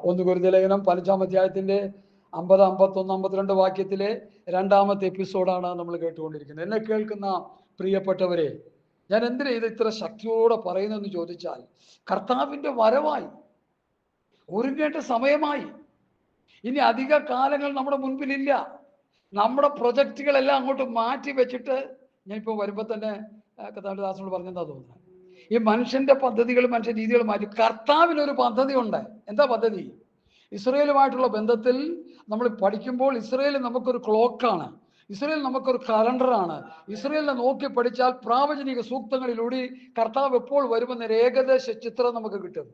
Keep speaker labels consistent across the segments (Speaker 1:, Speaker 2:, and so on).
Speaker 1: ഒന്ന് കൊരിന്ത്യർ ലേഖനം 15 അധ്യായത്തിന്റെ 50, 51, 52 വാക്യത്തിലെ 2ാമത്തെ എപ്പിസോഡാണ് നമ്മൾ കേട്ടുകൊണ്ടിരിക്കുന്നത്. എന്നെ കേൾക്കുന്ന പ്രിയപ്പെട്ടവരെ, ഞാൻ എന്തിനാ ഇത് ഇത്ര ശക്തിയോടെ പറയുന്നതെന്ന് ചോദിച്ചാൽ, കർത്താവിന്റെ വരവായി, ഒരുങ്ങേണ്ട സമയമായി. ഇനി അധിക കാലങ്ങൾ നമ്മുടെ മുൻപിലില്ല. നമ്മുടെ പ്രൊജക്റ്റുകളെല്ലാം അങ്ങോട്ട് മാറ്റി വെച്ചിട്ട്, ഞാനിപ്പോൾ വരുമ്പോൾ തന്നെ കർത്താവിന്റെ ദാസനോട് പറഞ്ഞെന്താ തോന്നുന്നത്, ഈ മനുഷ്യന്റെ പദ്ധതികളും മനുഷ്യ രീതികളും മാറ്റി കർത്താവിനൊരു പദ്ധതി ഉണ്ട്. എന്താ പദ്ധതി? ഇസ്രയേലുമായിട്ടുള്ള ബന്ധത്തിൽ നമ്മൾ പഠിക്കുമ്പോൾ ഇസ്രയേൽ നമുക്കൊരു ക്ലോക്കാണ്, ഇസ്രയേൽ നമുക്കൊരു കലണ്ടറാണ്. ഇസ്രയേലിനെ നോക്കി പഠിച്ചാൽ പ്രാവചനിക സൂക്തങ്ങളിലൂടെ കർത്താവ് എപ്പോൾ വരുമെന്നൊരു ഏകദേശ ചിത്രം നമുക്ക് കിട്ടും.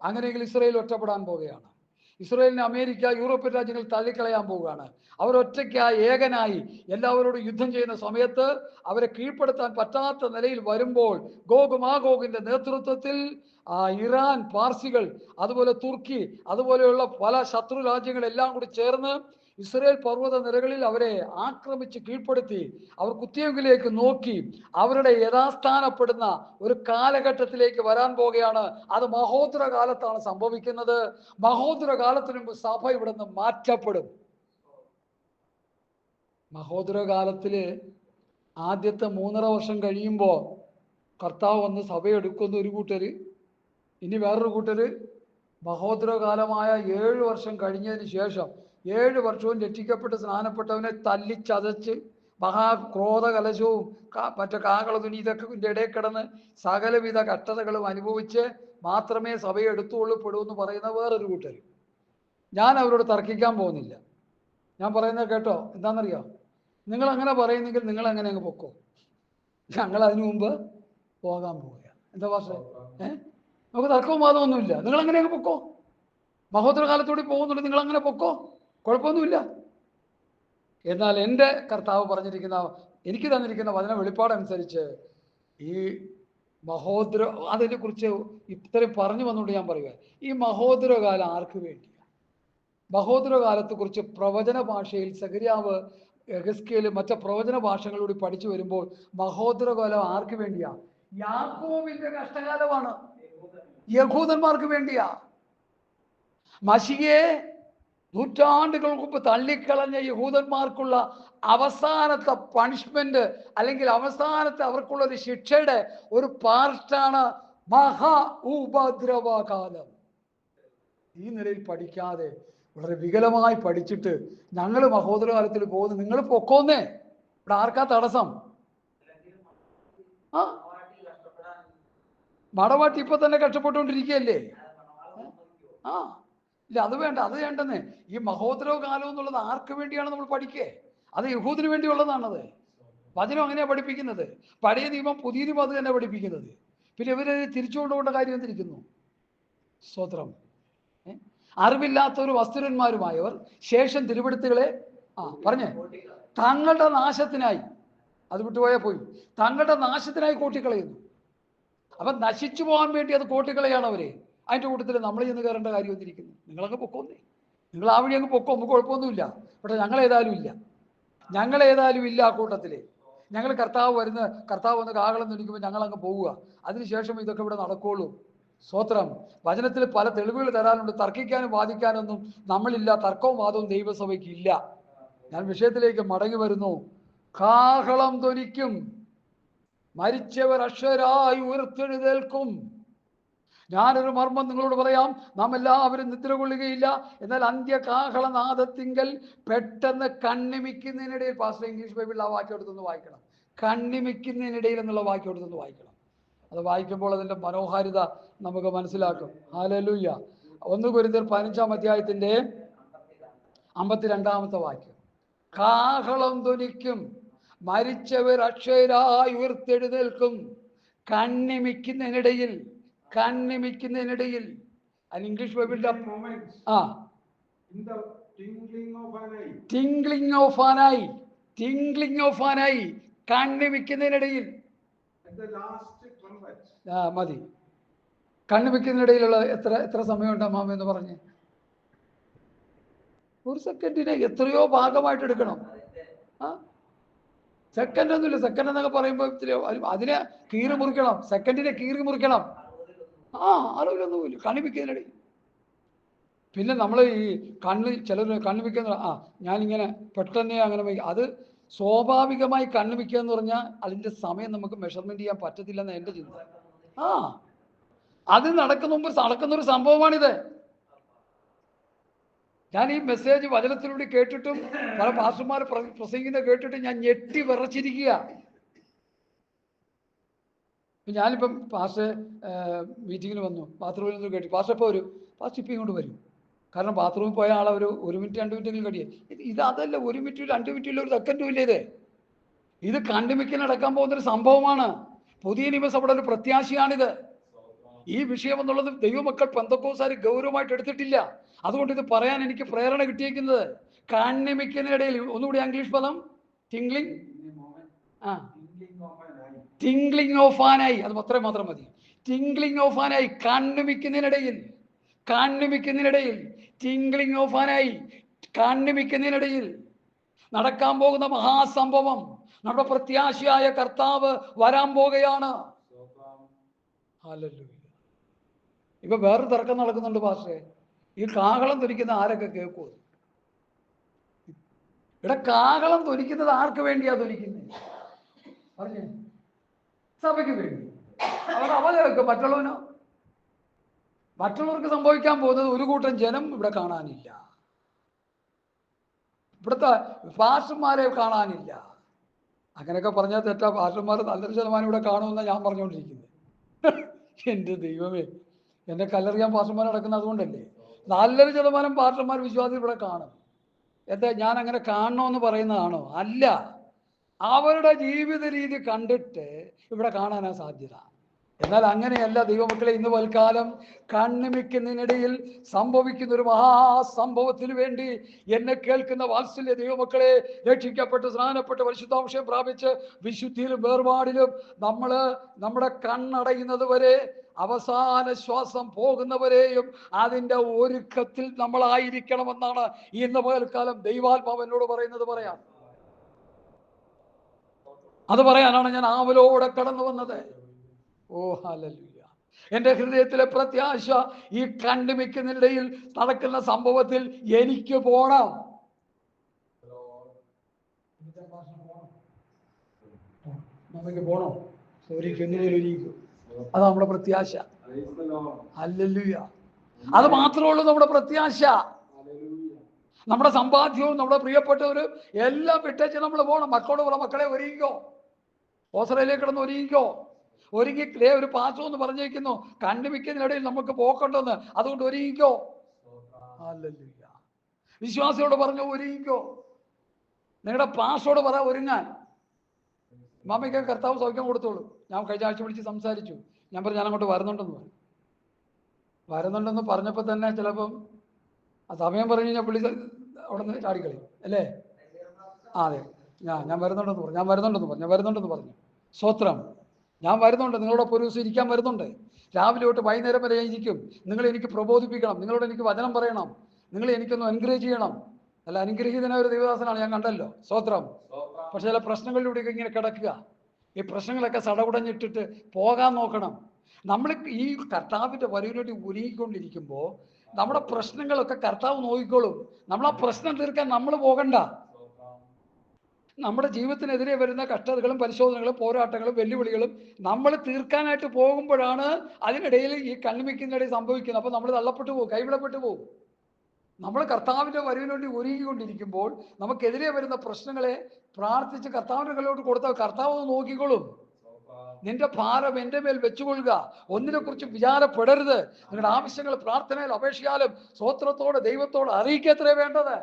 Speaker 1: അങ്ങനെയെങ്കിൽ ഇസ്രയേൽ ഒറ്റപ്പെടാൻ പോവുകയാണ്. ഇസ്രയേലിനെ അമേരിക്ക, യൂറോപ്യൻ രാജ്യങ്ങൾ തള്ളിക്കളയാൻ പോവുകയാണ്. അവരൊറ്റയ്ക്കായി, ഏകനായി എല്ലാവരോടും യുദ്ധം ചെയ്യുന്ന സമയത്ത് അവരെ കീഴ്പ്പെടുത്താൻ പറ്റാത്ത നിലയിൽ വരുമ്പോൾ ഗോഗ് മാഗോഗിന്റെ നേതൃത്വത്തിൽ ഇറാൻ, പാർസികൾ, അതുപോലെ തുർക്കി, അതുപോലെയുള്ള പല ശത്രു രാജ്യങ്ങളെല്ലാം കൂടി ചേർന്ന് ഇസ്രയേൽ പർവ്വത നിരകളിൽ അവരെ ആക്രമിച്ച് കീഴ്പ്പെടുത്തി അവർ കുത്തിയെങ്കിലേക്ക് നോക്കി അവരുടെ യഥാസ്ഥാനപ്പെടുന്ന ഒരു കാലഘട്ടത്തിലേക്ക് വരാൻ പോകുകയാണ്. അത് മഹോദര കാലത്താണ് സംഭവിക്കുന്നത്. മഹോദര കാലത്തിന് മുമ്പ് സഭ ഇവിടെ നിന്ന് മാറ്റപ്പെടും. മഹോദര കാലത്തില് ആദ്യത്തെ 3.5 വർഷം കഴിയുമ്പോൾ കർത്താവ് വന്ന് സഭയെടുക്കുന്ന ഒരു കൂട്ടര്, ഇനി വേറൊരു കൂട്ടര് മഹോദര കാലമായ 7 വർഷം കഴിഞ്ഞതിന് ശേഷം 7 വർഷവും രക്ഷിക്കപ്പെട്ട് സ്നാനപ്പെട്ടവനെ തല്ലിച്ചതച്ച് മഹാക്രോധ കലശവും മറ്റേ കാകള തുണി ഇതൊക്കെ ഇടയിൽ കിടന്ന് സകലവിധ കഷ്ടതകളും അനുഭവിച്ച് മാത്രമേ സഭയെ എടുത്തുകൊള്ളപ്പെടൂ എന്ന് പറയുന്ന വേറൊരു കൂട്ടർ. ഞാൻ അവരോട് തർക്കിക്കാൻ പോകുന്നില്ല. ഞാൻ പറയുന്നത് കേട്ടോ. എന്താണെന്നറിയോ? നിങ്ങൾ അങ്ങനെ പറയുന്നെങ്കിൽ നിങ്ങൾ അങ്ങനെ അങ്ങ് പൊക്കോ. ഞങ്ങൾ അതിനു മുമ്പ് പോകാൻ പോവുക. എന്താ പക്ഷേ നമുക്ക് തർക്കവും വാദമൊന്നുമില്ല. നിങ്ങൾ അങ്ങനെ അങ്ങ് പൊക്കോ. മഹോദര കാലത്തൂടെ പോകുന്നുണ്ട്, നിങ്ങൾ അങ്ങനെ പൊക്കോ, കുഴപ്പമൊന്നുമില്ല. എന്നാൽ എൻ്റെ കർത്താവ് പറഞ്ഞിരിക്കുന്ന, എനിക്ക് തന്നിരിക്കുന്ന വചന വെളിപ്പാടനുസരിച്ച് ഈ മഹോദര, അതിനെക്കുറിച്ച് ഇത്രയും പറഞ്ഞു വന്നുകൊണ്ട് ഞാൻ പറയുക, ഈ മഹോദര കാലം ആർക്ക് വേണ്ടിയാണ്? മഹോദര കാലത്തെക്കുറിച്ച് പ്രവചന ഭാഷയിൽ സെഖര്യാവ്, എഹെസ്കേൽ മറ്റു പ്രവചന ഭാഷകളോട് പഠിച്ചു വരുമ്പോൾ മഹോദര കാലം ആർക്ക് വേണ്ടിയാ? യാക്കോബിന്റെ കഷ്ടകാലമാണ്, യഹൂദന്മാർക്ക് വേണ്ടിയാ. മശിയെ നൂറ്റാണ്ടുകൾക്ക് മുമ്പ് തള്ളിക്കളഞ്ഞ യഹൂദന്മാർക്കുള്ള അവസാനത്തെ പണിഷ്മെന്റ്, അല്ലെങ്കിൽ അവസാനത്തെ അവർക്കുള്ള ഒരു ശിക്ഷയുടെ ഒരു പാർട്ടാണ് മഹാ ഉപദ്രവകാലം. ഈ നിലയിൽ പഠിക്കാതെ വളരെ വികലമായി പഠിച്ചിട്ട് ഞങ്ങൾ മഹോദര കാലത്തിൽ പോകുന്നു, നിങ്ങൾ പൊക്കോന്നേ. ഇവിടെ ആർക്കാ തടസ്സം? മടവാട്ടി ഇപ്പൊ തന്നെ കഷ്ടപ്പെട്ടുകൊണ്ടിരിക്കുകയല്ലേ? ഇല്ല, അത് വേണ്ട, അത് വേണ്ടെന്നേ. ഈ മഹോദര കാലം എന്നുള്ളത് ആർക്ക് വേണ്ടിയാണ് നമ്മൾ പഠിക്കേ? അത് യഹൂദിന് വേണ്ടിയുള്ളതാണത്. വചനം അങ്ങനെയാണ് പഠിപ്പിക്കുന്നത്. പഴയ നിയമം, പുതിയ നിയമം അത് തന്നെ പഠിപ്പിക്കുന്നത്. പിന്നെ ഇവര് തിരിച്ചുകൊണ്ടുപോകേണ്ട കാര്യം എന്തിരിക്കുന്നു? സ്തോത്രം. അറിവില്ലാത്ത ഒരു വസ്തുരന്മാരുമായവർ ശേഷം തിരുവെടുത്തുകളെ പറഞ്ഞേ തങ്ങളുടെ നാശത്തിനായി, അത് വിട്ടുപോയാൽ പോയി, തങ്ങളുടെ നാശത്തിനായി കൂട്ടിക്കളയുന്നു. അപ്പൊ നശിച്ചു പോകാൻ വേണ്ടി അത് കൂട്ടിക്കളയാണ് അവരെ. അതിൻ്റെ കൂട്ടത്തിൽ നമ്മൾ ചെന്ന് കയറേണ്ട കാര്യം വന്നിരിക്കുന്നു. നിങ്ങളങ്ങ് പൊക്കോന്നേ, നിങ്ങൾ ആ വഴി അങ്ങ് പൊക്കോ, നമുക്ക് കുഴപ്പമൊന്നുമില്ല. പക്ഷെ ഞങ്ങളേതായാലും ഇല്ല ആ കൂട്ടത്തില്. ഞങ്ങൾ കർത്താവ് വന്ന് കാഹളം തുനിക്കുമ്പോൾ ഞങ്ങളങ്ങ് പോവുക. അതിനുശേഷം ഇതൊക്കെ ഇവിടെ നടക്കുകയുള്ളൂ. സ്തോത്രം. വചനത്തിൽ പല തെളിവുകൾ തരാനുണ്ട്. തർക്കിക്കാനും വാദിക്കാനൊന്നും നമ്മളില്ല. തർക്കവും വാദവും ദൈവസഭയ്ക്ക് ഇല്ല. ഞാൻ വിഷയത്തിലേക്ക് മടങ്ങി വരുന്നു. കാഹളം ധ്വനിക്കും, മരിച്ചവർ അക്ഷരായി ഉയർത്തെഴുന്നേൽക്കും. ഞാനൊരു മർമ്മം നിങ്ങളോട് പറയാം, നാം എല്ലാവരും നിദ്ര കൊള്ളുകയില്ല. എന്നാൽ അന്ത്യകാഹളനാദത്തിങ്കൽ പെട്ടെന്ന് കണ്ണിമിക്കുന്നതിനിടയിൽ, പാസ്റ്റർ ഇംഗ്ലീഷ് ബൈബിളിൽ ആ വാക്യം എടുത്തൊന്ന് വായിക്കണം. കണ്ണിമിക്കുന്നതിനിടയിൽ എന്നുള്ള വാക്യം എടുത്തൊന്ന് വായിക്കണം. അത് വായിക്കുമ്പോൾ അതിൻ്റെ മനോഹാരിത നമുക്ക് മനസ്സിലാക്കും. ഹല്ലേലൂയ. 1 കൊരിന്ത്യർ 15 അധ്യായത്തിന്റെ 52 വാക്യം. കാഹളം ധ്വനിക്കും, മരിച്ചവർ അക്ഷരായി ഉയർത്തെഴുന്നേൽക്കും, കണ്ണിമിക്കുന്നതിനിടയിൽ. ഇംഗ്ലീഷ് ബൈബിളിന്റെ ടിംഗ്ലിംഗ് ഓഫ് ആൻ ഐ, കണ്ണിമിക്കുന്നതിനിടയിൽ. മതി. കണ്ണിമിക്കുന്നതിനിടയിലുള്ള എത്ര സമയമുണ്ട് അമ്മാമ എന്ന് പറഞ്ഞ്? ഒരു സെക്കൻഡിനെ എത്രയോ ഭാഗമായിട്ട് എടുക്കണം. സെക്കൻഡ് ഒന്നുമില്ല. സെക്കൻഡ് എന്നൊക്കെ പറയുമ്പോൾ അതിനെ കീറി മുറിക്കണം. സെക്കൻഡിനെ കീറി മുറിക്കണം. ആളുകളൊന്നുമില്ല കണ്ണിപ്പിക്കുന്നതിനിടയിൽ. പിന്നെ നമ്മൾ ഈ ചിലർ കണ്ണിപ്പിക്കുന്ന ഞാനിങ്ങനെ പെട്ടെന്ന് അങ്ങനെ അത് സ്വാഭാവികമായി കണ്ണിപ്പിക്കുക എന്ന് പറഞ്ഞാൽ അതിൻ്റെ സമയം നമുക്ക് മെഷർമെന്റ് ചെയ്യാൻ പറ്റത്തില്ലെന്ന് എൻ്റെ ചിന്ത. അത് നടക്കുന്നൊരു സംഭവമാണിത്. ഞാൻ ഈ മെസ്സേജ് വചനത്തിലൂടെ കേട്ടിട്ടും പല പാസ്റ്റർമാർ പ്രസംഗിക്കുന്നത് കേട്ടിട്ടും ഞാൻ ഞെട്ടി വിറച്ചിരിക്കുക. ഞാനിപ്പം പാസ്റ്റർ മീറ്റിങ്ങിന് വന്നു, ബാത്റൂമിൽ നിന്ന് കേട്ടു പാസ്റ്റർ ഇപ്പോൾ വരും, പാസ്റ്റർ ഇപ്പം ഇങ്ങോട്ട് വരും. കാരണം ബാത്റൂമിൽ പോയ ആളെ ഒരു 1 മിനിറ്റ് 2 മിനിറ്റെങ്കിലും കഴിയേ. അതല്ല 1 മിനിറ്റ് 2 മിനിറ്റില്ല, ഒരു സെക്കൻഡും ഇല്ല. ഇത് കണ്ടുമിക്കൽ നടക്കാൻ പോകുന്നൊരു സംഭവമാണ്. പുതിയ നിയമസഭയുടെ ഒരു പ്രത്യാശയാണിത്. ഈ വിഷയം എന്നുള്ളത് ദൈവമക്കൾ പെന്തക്കോസ്തുകാർ ഗൗരവമായിട്ട് എടുത്തിട്ടില്ല. അതുകൊണ്ട് ഇത് പറയാൻ എനിക്ക് പ്രേരണ കിട്ടിയിരിക്കുന്നത്. കണ്ണിമിക്കുന്നതിനിടയിൽ ഒന്നുകൂടി ഇംഗ്ലീഷ് പദം ടിംഗ്ലിംഗ് ഓഫ് ആൻ ഐ, അത് മാത്രം മതി. ടിംഗ്ലിംഗ് ഓഫ് ആൻ ഐ, കണ്ണിമിക്കുന്നതിനിടയിൽ ടിംഗ്ലിംഗ് ഓഫ് ആൻ ഐ, കണ്ണിമിക്കുന്നതിനിടയിൽ നടക്കാൻ പോകുന്ന മഹാസംഭവം. നമ്മുടെ പ്രത്യാശയായ കർത്താവ് വരാൻ പോകുകയാണ്. ഹല്ലേലൂയ. ഇപ്പൊ വേറൊരു തർക്കം നടക്കുന്നുണ്ട് പാസ്റ്റേ, ഈ കാഹളം തൊലിക്കുന്ന ആരൊക്കെ കേൾക്കൂ? ഇവിടെ കാഹളം തൊലിക്കുന്നത് ആർക്ക് വേണ്ടിയാ തൊലിക്കുന്നത്? പറഞ്ഞേ, സഭയ്ക്ക് വേണ്ടി. അവർക്ക് മറ്റുള്ളവർക്ക് സംഭവിക്കാൻ പോകുന്നത് ഒരു കൂട്ടം ജനം ഇവിടെ കാണാനില്ല, ഇവിടുത്തെ പാസ്റ്റർമാരെ കാണാനില്ല. അങ്ങനെയൊക്കെ പറഞ്ഞാൽ തെറ്റാ. പാസ്റ്റർമാർ നല്ലൊരു ശതമാനം ഇവിടെ കാണുമെന്നാണ് ഞാൻ പറഞ്ഞുകൊണ്ടിരിക്കുന്നത്. എൻ്റെ ദൈവമേ, എന്നെ കല്ലെറിയാൻ പാസ്റ്റർമാർ നടക്കുന്നത് അതുകൊണ്ടല്ലേ. നല്ലൊരു ശതമാനം പാസ്റ്റർമാർ വിശ്വാസം ഇവിടെ കാണും. എന്താ ഞാൻ അങ്ങനെ കാണണമെന്ന് പറയുന്നതാണോ? അല്ല, അവരുടെ ജീവിത രീതി കണ്ടിട്ട് ഇവിടെ കാണാനാ സാധ്യത. എന്നാൽ അങ്ങനെയല്ല ദൈവമക്കളെ. ഇന്ന് വൽക്കാലം കണ്ണിമിക്കുന്നതിനിടയിൽ സംഭവിക്കുന്ന ഒരു മഹാസംഭവത്തിന് വേണ്ടി എന്നെ കേൾക്കുന്ന വാത്സല്യ ദൈവമക്കളെ, രക്ഷിക്കപ്പെട്ട് സ്നാനപ്പെട്ട് പരിശുദ്ധാംശം പ്രാപിച്ച് വിശുദ്ധിയിലും വേർപാടിലും നമ്മുടെ കണ്ണടയുന്നത് വരെ, അവസാന ശ്വാസം പോകുന്നവരെയും അതിൻ്റെ ഒരുക്കത്തിൽ നമ്മളായിരിക്കണമെന്നാണ് ഇന്ന് പകൽക്കാലം ദൈവാത്മാവ് എന്നോട് പറയുന്നത്. അത് പറയാനാണ് ഞാൻ ആവലോടെ കടന്നു വന്നത്. ഓ ഹല്ലേലൂയ. എൻ്റെ ഹൃദയത്തിലെ പ്രത്യാശ ഈ കണ്ണിമിക്കുന്നതിനിടയിൽ നടക്കുന്ന സംഭവത്തിൽ എനിക്ക് പോണം. നമുക്ക് പോണോ? അത് നമ്മുടെ പ്രത്യാശ. ഹല്ലേലൂയ. അത് മാത്രമേ ഉള്ളൂ നമ്മുടെ പ്രത്യാശ. നമ്മുടെ സമ്പാദ്യവും നമ്മുടെ പ്രിയപ്പെട്ടവരും എല്ലാം വിട്ടേച്ച് നമ്മൾ പോകണം. മക്കളെ ഒരുങ്ങിക്കോ, ഓസ്ട്രേലിയയിൽ കിടന്ന് ഒരുങ്ങി ഒരു പാസ്റ്റർ എന്ന് പറഞ്ഞേക്കുന്നു, കണ്ടുമിക്കുന്നതിനിടയിൽ നമുക്ക് പോക്കണ്ടെന്ന്. അതുകൊണ്ട് ഒരുങ്ങിക്കോ. ഹല്ലേലൂയ. വിശ്വാസിയോട് പറഞ്ഞു ഒരുങ്ങിക്കോ. നിങ്ങളുടെ പാസ്റ്ററോട് പറ ഒരുങ്ങാൻ. മാമയ്ക്ക് കർത്താവ് സൗഖ്യം കൊടുത്തോളൂ. ഞാൻ കഴിഞ്ഞ ആഴ്ച വിളിച്ച് സംസാരിച്ചു. ഞാൻ പറഞ്ഞു ഞാൻ അങ്ങോട്ട് വരുന്നുണ്ടെന്ന് പറഞ്ഞപ്പോൾ തന്നെ ചിലപ്പം ആ സമയം പറഞ്ഞു കഴിഞ്ഞാൽ പുള്ളി അവിടെ നിന്ന് ചാടിക്കളി അല്ലേ? അതെ, ഞാൻ വരുന്നുണ്ടെന്ന് പറഞ്ഞു. സ്വത്രം, ഞാൻ വരുന്നുണ്ട്. നിങ്ങളോടൊപ്പം ഒരു ദിവസം ഇരിക്കാൻ വരുന്നുണ്ട്. രാവിലെ തൊട്ട് വൈകുന്നേരം വരെ ഇരിക്കും. നിങ്ങൾ എനിക്ക് പ്രബോധിപ്പിക്കണം, നിങ്ങളോട് എനിക്ക് വചനം പറയണം, നിങ്ങൾ എനിക്കൊന്ന് എൻകറേജ് ചെയ്യണം. അല്ല, അനുഗ്രഹീതനായ ഒരു ദൈവദാസനാണ്, ഞാൻ കണ്ടല്ലോ. സ്വത്രം. പക്ഷെ ചില പ്രശ്നങ്ങളിലൂടെ ഇങ്ങനെ കിടക്കുക. ഈ പ്രശ്നങ്ങളൊക്കെ സടകുടഞ്ഞിട്ടിട്ട് പോകാൻ നോക്കണം. നമ്മൾ ഈ കർത്താവിൻ്റെ വരവിനോട്ട് ഒരുങ്ങിക്കൊണ്ടിരിക്കുമ്പോൾ നമ്മുടെ പ്രശ്നങ്ങളൊക്കെ കർത്താവ് നോക്കിക്കോളും. നമ്മൾ ആ പ്രശ്നം തീർക്കാൻ നമ്മൾ പോകണ്ട. നമ്മുടെ ജീവിതത്തിനെതിരെ വരുന്ന കഷ്ടതകളും പരിശോധനകളും പോരാട്ടങ്ങളും വെല്ലുവിളികളും നമ്മൾ തീർക്കാനായിട്ട് പോകുമ്പോഴാണ് അതിനിടയിൽ ഈ കണ്ണിമിക്കുന്നതിനിടയിൽ സംഭവിക്കുന്നത്. അപ്പോൾ നമ്മൾ തള്ളപ്പെട്ടു പോകും, കൈവിടപ്പെട്ടു പോകും. നമ്മൾ കർത്താവിൻ്റെ വരവിന് വേണ്ടി ഒരുങ്ങിക്കൊണ്ടിരിക്കുമ്പോൾ നമുക്കെതിരെ വരുന്ന പ്രശ്നങ്ങളെ പ്രാർത്ഥിച്ച് കർത്താവിൻ്റെ കയ്യിലോട്ട് കൊടുത്താൽ കർത്താവ് നോക്കിക്കോളും. നിന്റെ ഭാരം എൻ്റെ മേൽ വെച്ചുകൊള്ളുക, ഒന്നിനെ കുറിച്ച് വിചാരപ്പെടരുത്. നിങ്ങളുടെ ആവശ്യങ്ങൾ പ്രാർത്ഥനയിൽ അപേക്ഷിച്ചാലും സ്വോത്രത്തോടെ ദൈവത്തോട് അറിയിക്കത്രേ വേണ്ടത്.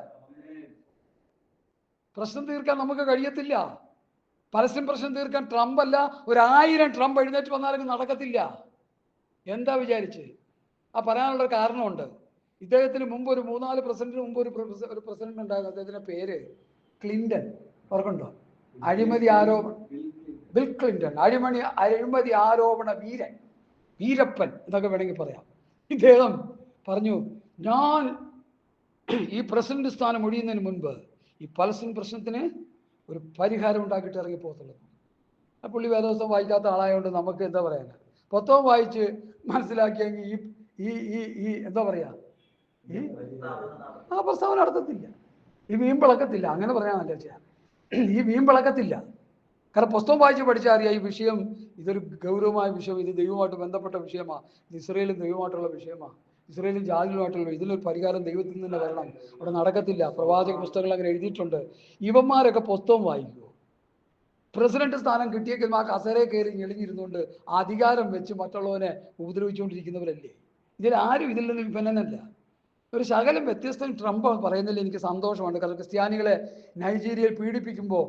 Speaker 1: പ്രശ്നം തീർക്കാൻ നമുക്ക് കഴിയത്തില്ല. പരസ്യം പ്രശ്നം തീർക്കാൻ ട്രംപല്ല, 1000 ട്രംപ് എഴുന്നേറ്റ് വന്നാലും നടക്കത്തില്ല. എന്താ വിചാരിച്ച്? പറയാനുള്ള കാരണമുണ്ട്. ഇദ്ദേഹത്തിന് മുമ്പ് ഒരു 3-4 പ്രസിഡന്റിന് മുമ്പ് ഒരു പ്രസിഡന്റ് ഉണ്ടായിരുന്നു. അദ്ദേഹത്തിന്റെ പേര് ക്ലിന്റൺ, ഓർക്കുണ്ടോ? അഴിമതി ആരോപണം, ബിൽ ക്ലിന്റൺ. അഴിമതി ആരോപണ വീരപ്പൻ എന്നൊക്കെ വേണമെങ്കിൽ പറയാം. ഇദ്ദേഹം പറഞ്ഞു, ഞാൻ ഈ പ്രസിഡന്റ് സ്ഥാനം ഒഴിയുന്നതിന് മുൻപ് ഈ പലസ്തീൻ പ്രശ്നത്തിന് ഒരു പരിഹാരം ഉണ്ടാക്കിയിട്ട് ഇറങ്ങിപ്പോകത്തുള്ളൂ. പുള്ളി വേദോസം വായിക്കാത്ത ആളായതുകൊണ്ട് നമുക്ക് എന്താ പറയാനാ, പുസ്തകം വായിച്ച് മനസ്സിലാക്കിയെങ്കിൽ ഈ ഈ ഈ ഈ എന്താ പറയാ, ഈ ആ പ്രസ്താവന നടത്തത്തില്ല, ഈ വീമ്പിളക്കത്തില്ല. അങ്ങനെ പറയാനല്ല ചെയ്യാം, ഈ വീമ്പിളക്കത്തില്ല. കാരണം പുസ്തകം വായിച്ച് പഠിച്ചാൽ അറിയാം ഈ വിഷയം ഇതൊരു ഗൗരവമായ വിഷയം, ഇത് ദൈവമായിട്ട് ബന്ധപ്പെട്ട വിഷയമാണ്, ഇത് ഇസ്രയേലും ദൈവമായിട്ടുള്ള വിഷയമാണ്, ഇസ്രയേലും ജാതികളുമായിട്ടുള്ള ഇതിനൊരു പരിഹാരം ദൈവത്തിൽ നിന്ന് വരണം. അവിടെ നടക്കത്തില്ല. പ്രവാചക പുസ്തകങ്ങൾ അങ്ങനെ എഴുതിയിട്ടുണ്ട്. ഇവന്മാരൊക്കെ പുസ്തകം വായിക്കുമോ? പ്രസിഡന്റ് സ്ഥാനം കിട്ടിയെങ്കിൽ ആ കസേരയെ കയറി ഞെളിഞ്ഞിരുന്നുകൊണ്ട് അധികാരം വെച്ച് മറ്റുള്ളവനെ ഉപദ്രവിച്ചുകൊണ്ടിരിക്കുന്നവരല്ലേ. ആരും ഇതിൽ നിന്ന് വിഭിന്നനല്ല. ഒരു ശകലം വ്യത്യസ്തം ട്രംപ് പറയുന്നതിൽ എനിക്ക് സന്തോഷമുണ്ട്. കാരണം ക്രിസ്ത്യാനികളെ നൈജീരിയയിൽ പീഡിപ്പിക്കുമ്പോൾ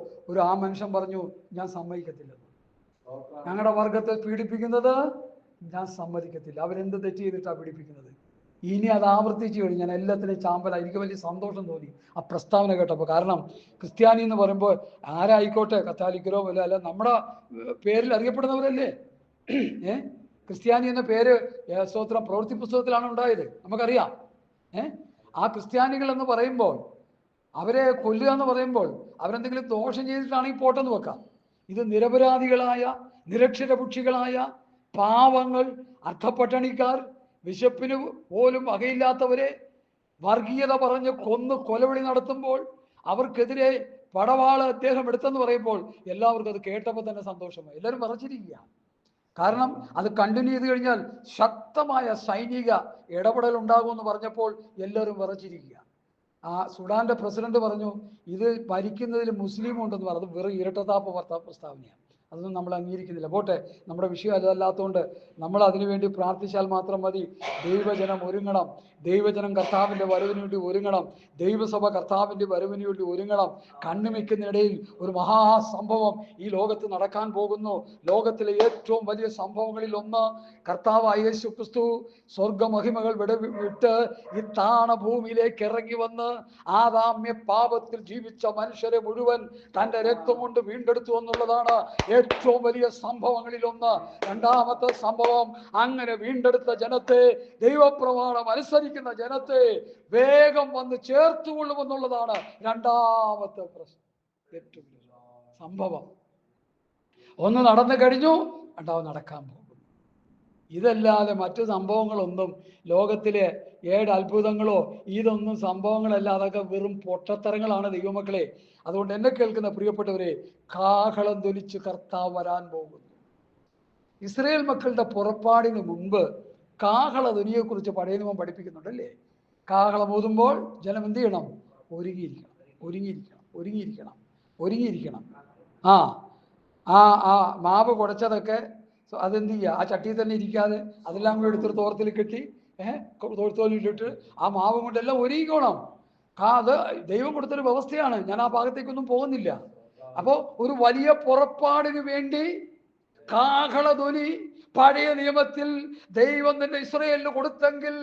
Speaker 1: ആ മനുഷ്യൻ പറഞ്ഞു, ഞാൻ സമ്മതിക്കത്തില്ലെന്ന്. ഞങ്ങളുടെ വർഗത്തെ പീഡിപ്പിക്കുന്നത് ഞാൻ സമ്മതിക്കത്തില്ല. അവരെന്ത് തെറ്റ് ചെയ്തിട്ടാണ് പീഡിപ്പിക്കുന്നത്? ഇനി അത് ആവർത്തിച്ചു കഴിഞ്ഞു ഞാൻ എല്ലാത്തിനെയും ചാമ്പല. എനിക്ക് വലിയ സന്തോഷം തോന്നി ആ പ്രസ്താവന കേട്ടപ്പോൾ. കാരണം ക്രിസ്ത്യാനി എന്ന് പറയുമ്പോൾ ആരായിക്കോട്ടെ, കത്തോലിക്കരോ അല്ല, നമ്മുടെ പേരിൽ അറിയപ്പെടുന്നവരല്ലേ. ക്രിസ്ത്യാനി എന്ന പേര് സ്തോത്രം പ്രവൃത്തി പുസ്തകത്തിലാണ് ഉണ്ടായത്, നമുക്കറിയാം. ആ ക്രിസ്ത്യാനികൾ എന്ന് പറയുമ്പോൾ, അവരെ കൊല്ലുക എന്ന് പറയുമ്പോൾ അവരെന്തെങ്കിലും ദോഷം ചെയ്തിട്ടാണെങ്കിൽ പോട്ടെന്ന് വെക്കാം. ഇത് നിരപരാധികളായ, നിരക്ഷരപുക്ഷികളായ പാവങ്ങൾ, അർത്ഥപട്ടണിക്കാർ, വിശപ്പിന് പോലും വകയില്ലാത്തവരെ വർഗീയത പറഞ്ഞ് കൊലവിളി നടത്തുമ്പോൾ അവർക്കെതിരെ പടവാള് അദ്ദേഹം എടുത്തെന്ന് പറയുമ്പോൾ എല്ലാവർക്കും അത് കേട്ടപ്പോൾ തന്നെ സന്തോഷമായി. എല്ലാവരും വിറച്ചിരിക്കുക. കാരണം അത് കണ്ടിന്യൂ ചെയ്ത് കഴിഞ്ഞാൽ ശക്തമായ സൈനിക ഇടപെടൽ ഉണ്ടാകുമെന്ന് പറഞ്ഞപ്പോൾ എല്ലാവരും വിറച്ചിരിക്കുക. ആ സുഡാന്റെ പ്രസിഡന്റ് പറഞ്ഞു, ഇത് ഭരിക്കുന്നതിൽ മുസ്ലിം ഉണ്ടെന്ന് പറഞ്ഞു. അത് വെറും ഇരട്ടത്താപ്പ് പ്രസ്താവനയാണ്. അതൊന്നും നമ്മൾ അംഗീകരിക്കുന്നില്ല. പോട്ടെ, നമ്മുടെ വിഷയം അതല്ലാത്തതുകൊണ്ട് നമ്മൾ അതിനുവേണ്ടി പ്രാർത്ഥിച്ചാൽ മാത്രം മതി. ദൈവജനം ഒരുങ്ങണം, ദൈവജനം കർത്താവിൻ്റെ വരവിന് വേണ്ടി ഒരുങ്ങണം, ദൈവസഭ കർത്താവിൻ്റെ വരവിന് വേണ്ടി ഒരുങ്ങണം. കണ്ണുമിക്കുന്നിടയിൽ ഒരു മഹാസംഭവം ഈ ലോകത്ത് നടക്കാൻ പോകുന്നു. ലോകത്തിലെ ഏറ്റവും വലിയ സംഭവങ്ങളിൽ ഒന്ന്, കർത്താവായ യേശു ക്രിസ്തു സ്വർഗമഹിമകൾ വിട്ട് ഈ താണ ഭൂമിയിലേക്ക് ഇറങ്ങി വന്ന് ആദാമ്യ പാപത്തിൽ ജീവിച്ച മനുഷ്യരെ മുഴുവൻ തൻ്റെ രക്തം കൊണ്ട് വീണ്ടെടുത്തു എന്നുള്ളതാണ് ഏറ്റവും വലിയ സംഭവങ്ങളിൽ ഒന്ന്. രണ്ടാമത്തെ സംഭവം, അങ്ങനെ വീണ്ടെടുത്ത ജനത്തെ, ദൈവപ്രമാണം അനുസരിക്കുന്ന ജനത്തെ വേഗം വന്ന് ചേർത്തുകൊള്ളുമെന്നുള്ളതാണ് രണ്ടാമത്തെ ഏറ്റവും സംഭവം. ഒന്ന് നടന്നു കഴിഞ്ഞു, രണ്ടാമത് നടക്കാൻ പോകുന്നു. ഇതല്ലാതെ മറ്റു സംഭവങ്ങളൊന്നും ലോകത്തിലെ 7 അത്ഭുതങ്ങളോ ഇതൊന്നും സംഭവങ്ങളല്ല. അതൊക്കെ വെറും പൊട്ടത്തരങ്ങളാണ് ദൈവമക്കളെ. അതുകൊണ്ട് എന്നെ കേൾക്കുന്ന പ്രിയപ്പെട്ടവരെ, കാഹളം ധ്വനിച്ച് കർത്താവ് വരാൻ പോകുന്നു. ഇസ്രായേൽ മക്കളുടെ പുറപ്പാടിന് മുമ്പ് കാഹളധ്വനിയെക്കുറിച്ച് പഴയ നിയമം പഠിപ്പിക്കുന്നുണ്ടല്ലേ. കാഹളം ഊതുമ്പോൾ ജനം എന്ത് ചെയ്യണം? ഒരുങ്ങിയിരിക്കണം. ആ മാവ് കുടച്ചതൊക്കെ അതെന്ത് ചെയ്യുക? ആ ചട്ടിയിൽ തന്നെ ഇരിക്കാതെ അതെല്ലാം കൂടെ എടുത്തൊരു തോർത്തിൽ കെട്ടി തോർത്തോലിട്ടിട്ട് ആ മാവ് കൊണ്ടെല്ലാം ഒരുങ്ങിക്കോണം. അത് ദൈവം കൊടുത്തൊരു വ്യവസ്ഥയാണ്. ഞാൻ ആ ഭാഗത്തേക്കൊന്നും പോകുന്നില്ല. അപ്പോൾ ഒരു വലിയ പുറപ്പാടിന് വേണ്ടി കാഹളധ്വനി പഴയ നിയമത്തിൽ ദൈവം തന്നെ ഇസ്രായേലിന് കൊടുത്തെങ്കിൽ,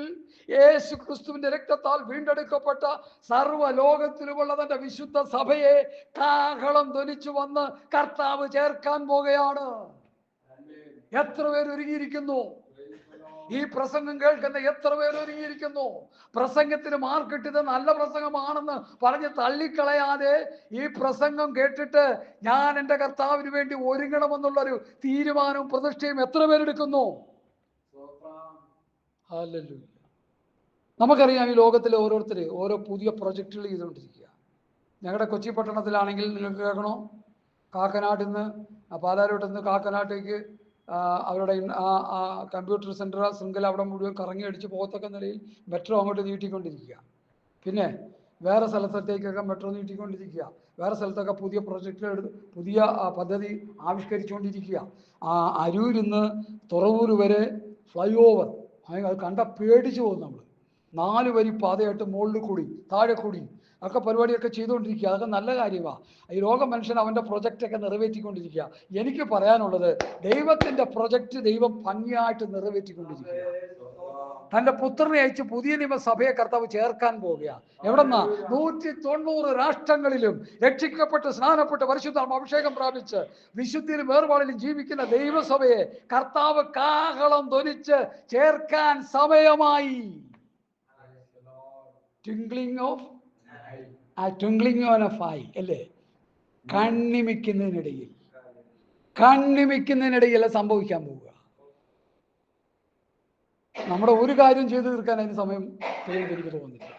Speaker 1: യേശു ക്രിസ്തുവിന്റെ രക്തത്താൽ വീണ്ടെടുക്കപ്പെട്ട സർവ്വ ലോകത്തിലുമുള്ള തന്റെ വിശുദ്ധ സഭയെ കാഹളം ധ്വനിച്ചു വന്ന് കർത്താവ് ചേർക്കാൻ പോകുകയാണ്. എത്ര പേര് ഒരുങ്ങിയിരിക്കുന്നു? ഈ പ്രസംഗം കേൾക്കുന്ന എത്ര പേര് ഒരുങ്ങിയിരിക്കുന്നു? പ്രസംഗത്തിന് മാർക്കിട്ടത് നല്ല പ്രസംഗമാണെന്ന് പറഞ്ഞ് തള്ളിക്കളയാതെ ഈ പ്രസംഗം കേട്ടിട്ട് ഞാൻ എൻ്റെ കർത്താവിന് വേണ്ടി ഒരുങ്ങണമെന്നുള്ളൊരു തീരുമാനവും പ്രതിഷ്ഠയും എത്ര പേരെടുക്കുന്നു? ഹല്ലേലൂയ. നമുക്കറിയാം, ഈ ലോകത്തിലെ ഓരോരുത്തർ ഓരോ പുതിയ പ്രൊജക്റ്റുകൾ ചെയ്തുകൊണ്ടിരിക്കുക. ഞങ്ങളുടെ കൊച്ചി പട്ടണത്തിലാണെങ്കിൽ നിങ്ങൾക്ക് കേൾക്കണോ, കാക്കനാട്ടിൽ നിന്ന് പാലാരോട്ടിൽ നിന്ന് കാക്കനാട്ടേക്ക് അവരുടെ കമ്പ്യൂട്ടർ സെൻറ്റർ ശൃംഖല അവിടെ മുഴുവൻ കറങ്ങി അടിച്ച് പോകത്തക്ക നിലയിൽ മെട്രോ അങ്ങോട്ട് നീട്ടിക്കൊണ്ടിരിക്കുക. പിന്നെ വേറെ സ്ഥലത്തേക്കൊക്കെ മെട്രോ നീട്ടിക്കൊണ്ടിരിക്കുക. വേറെ സ്ഥലത്തൊക്കെ പുതിയ പ്രൊജക്റ്റുകൾ പുതിയ പദ്ധതി ആവിഷ്കരിച്ചുകൊണ്ടിരിക്കുക. അരൂരിൽ നിന്ന് തുറവൂർ വരെ ഫ്ലൈ ഓവർ, അത് കണ്ട പേടിച്ചു പോകും നമ്മൾ. 4 വരി പാതയായിട്ട് മുകളിൽ കൂടി താഴെ കൂടി ഒക്കെ പരിപാടിയൊക്കെ ചെയ്തുകൊണ്ടിരിക്കുക. അതൊക്കെ നല്ല കാര്യമാണ്. ഈ ലോക മനുഷ്യൻ അവൻ്റെ പ്രൊജക്റ്റൊക്കെ നിറവേറ്റിക്കൊണ്ടിരിക്കുക. എനിക്ക് പറയാനുള്ളത്, ദൈവത്തിൻ്റെ പ്രൊജക്റ്റ് ദൈവം ഭംഗിയായിട്ട് നിറവേറ്റിക്കൊണ്ടിരിക്കുക. തൻ്റെ പുത്രനെ അയച്ച് പുതിയ നിയമസഭയെ കർത്താവ് ചേർക്കാൻ പോവുകയാണ്. എവിടെന്നാ? 190 രാഷ്ട്രങ്ങളിലും രക്ഷിക്കപ്പെട്ട് സ്നാനപ്പെട്ട് പരിശുദ്ധാത്മ അഭിഷേകം പ്രാപിച്ച് വിശുദ്ധിയിലും വേർപാടിലും ജീവിക്കുന്ന ദൈവസഭയെ കർത്താവ് കാഹളം ധ്വനിച്ച് ചേർക്കാൻ സമയമായി. ട്വിങ്ക്ലിംഗ് ഓഫ് ഐ അല്ലേ? കണ്ണിമിക്കുന്നതിനിടയിൽ സംഭവിക്കാൻ പോവുക. നമ്മുടെ ഒരു കാര്യം ചെയ്തു തീർക്കാൻ അതിന് സമയം കഴിയുമെന്ന് എനിക്ക് തോന്നുന്നില്ല.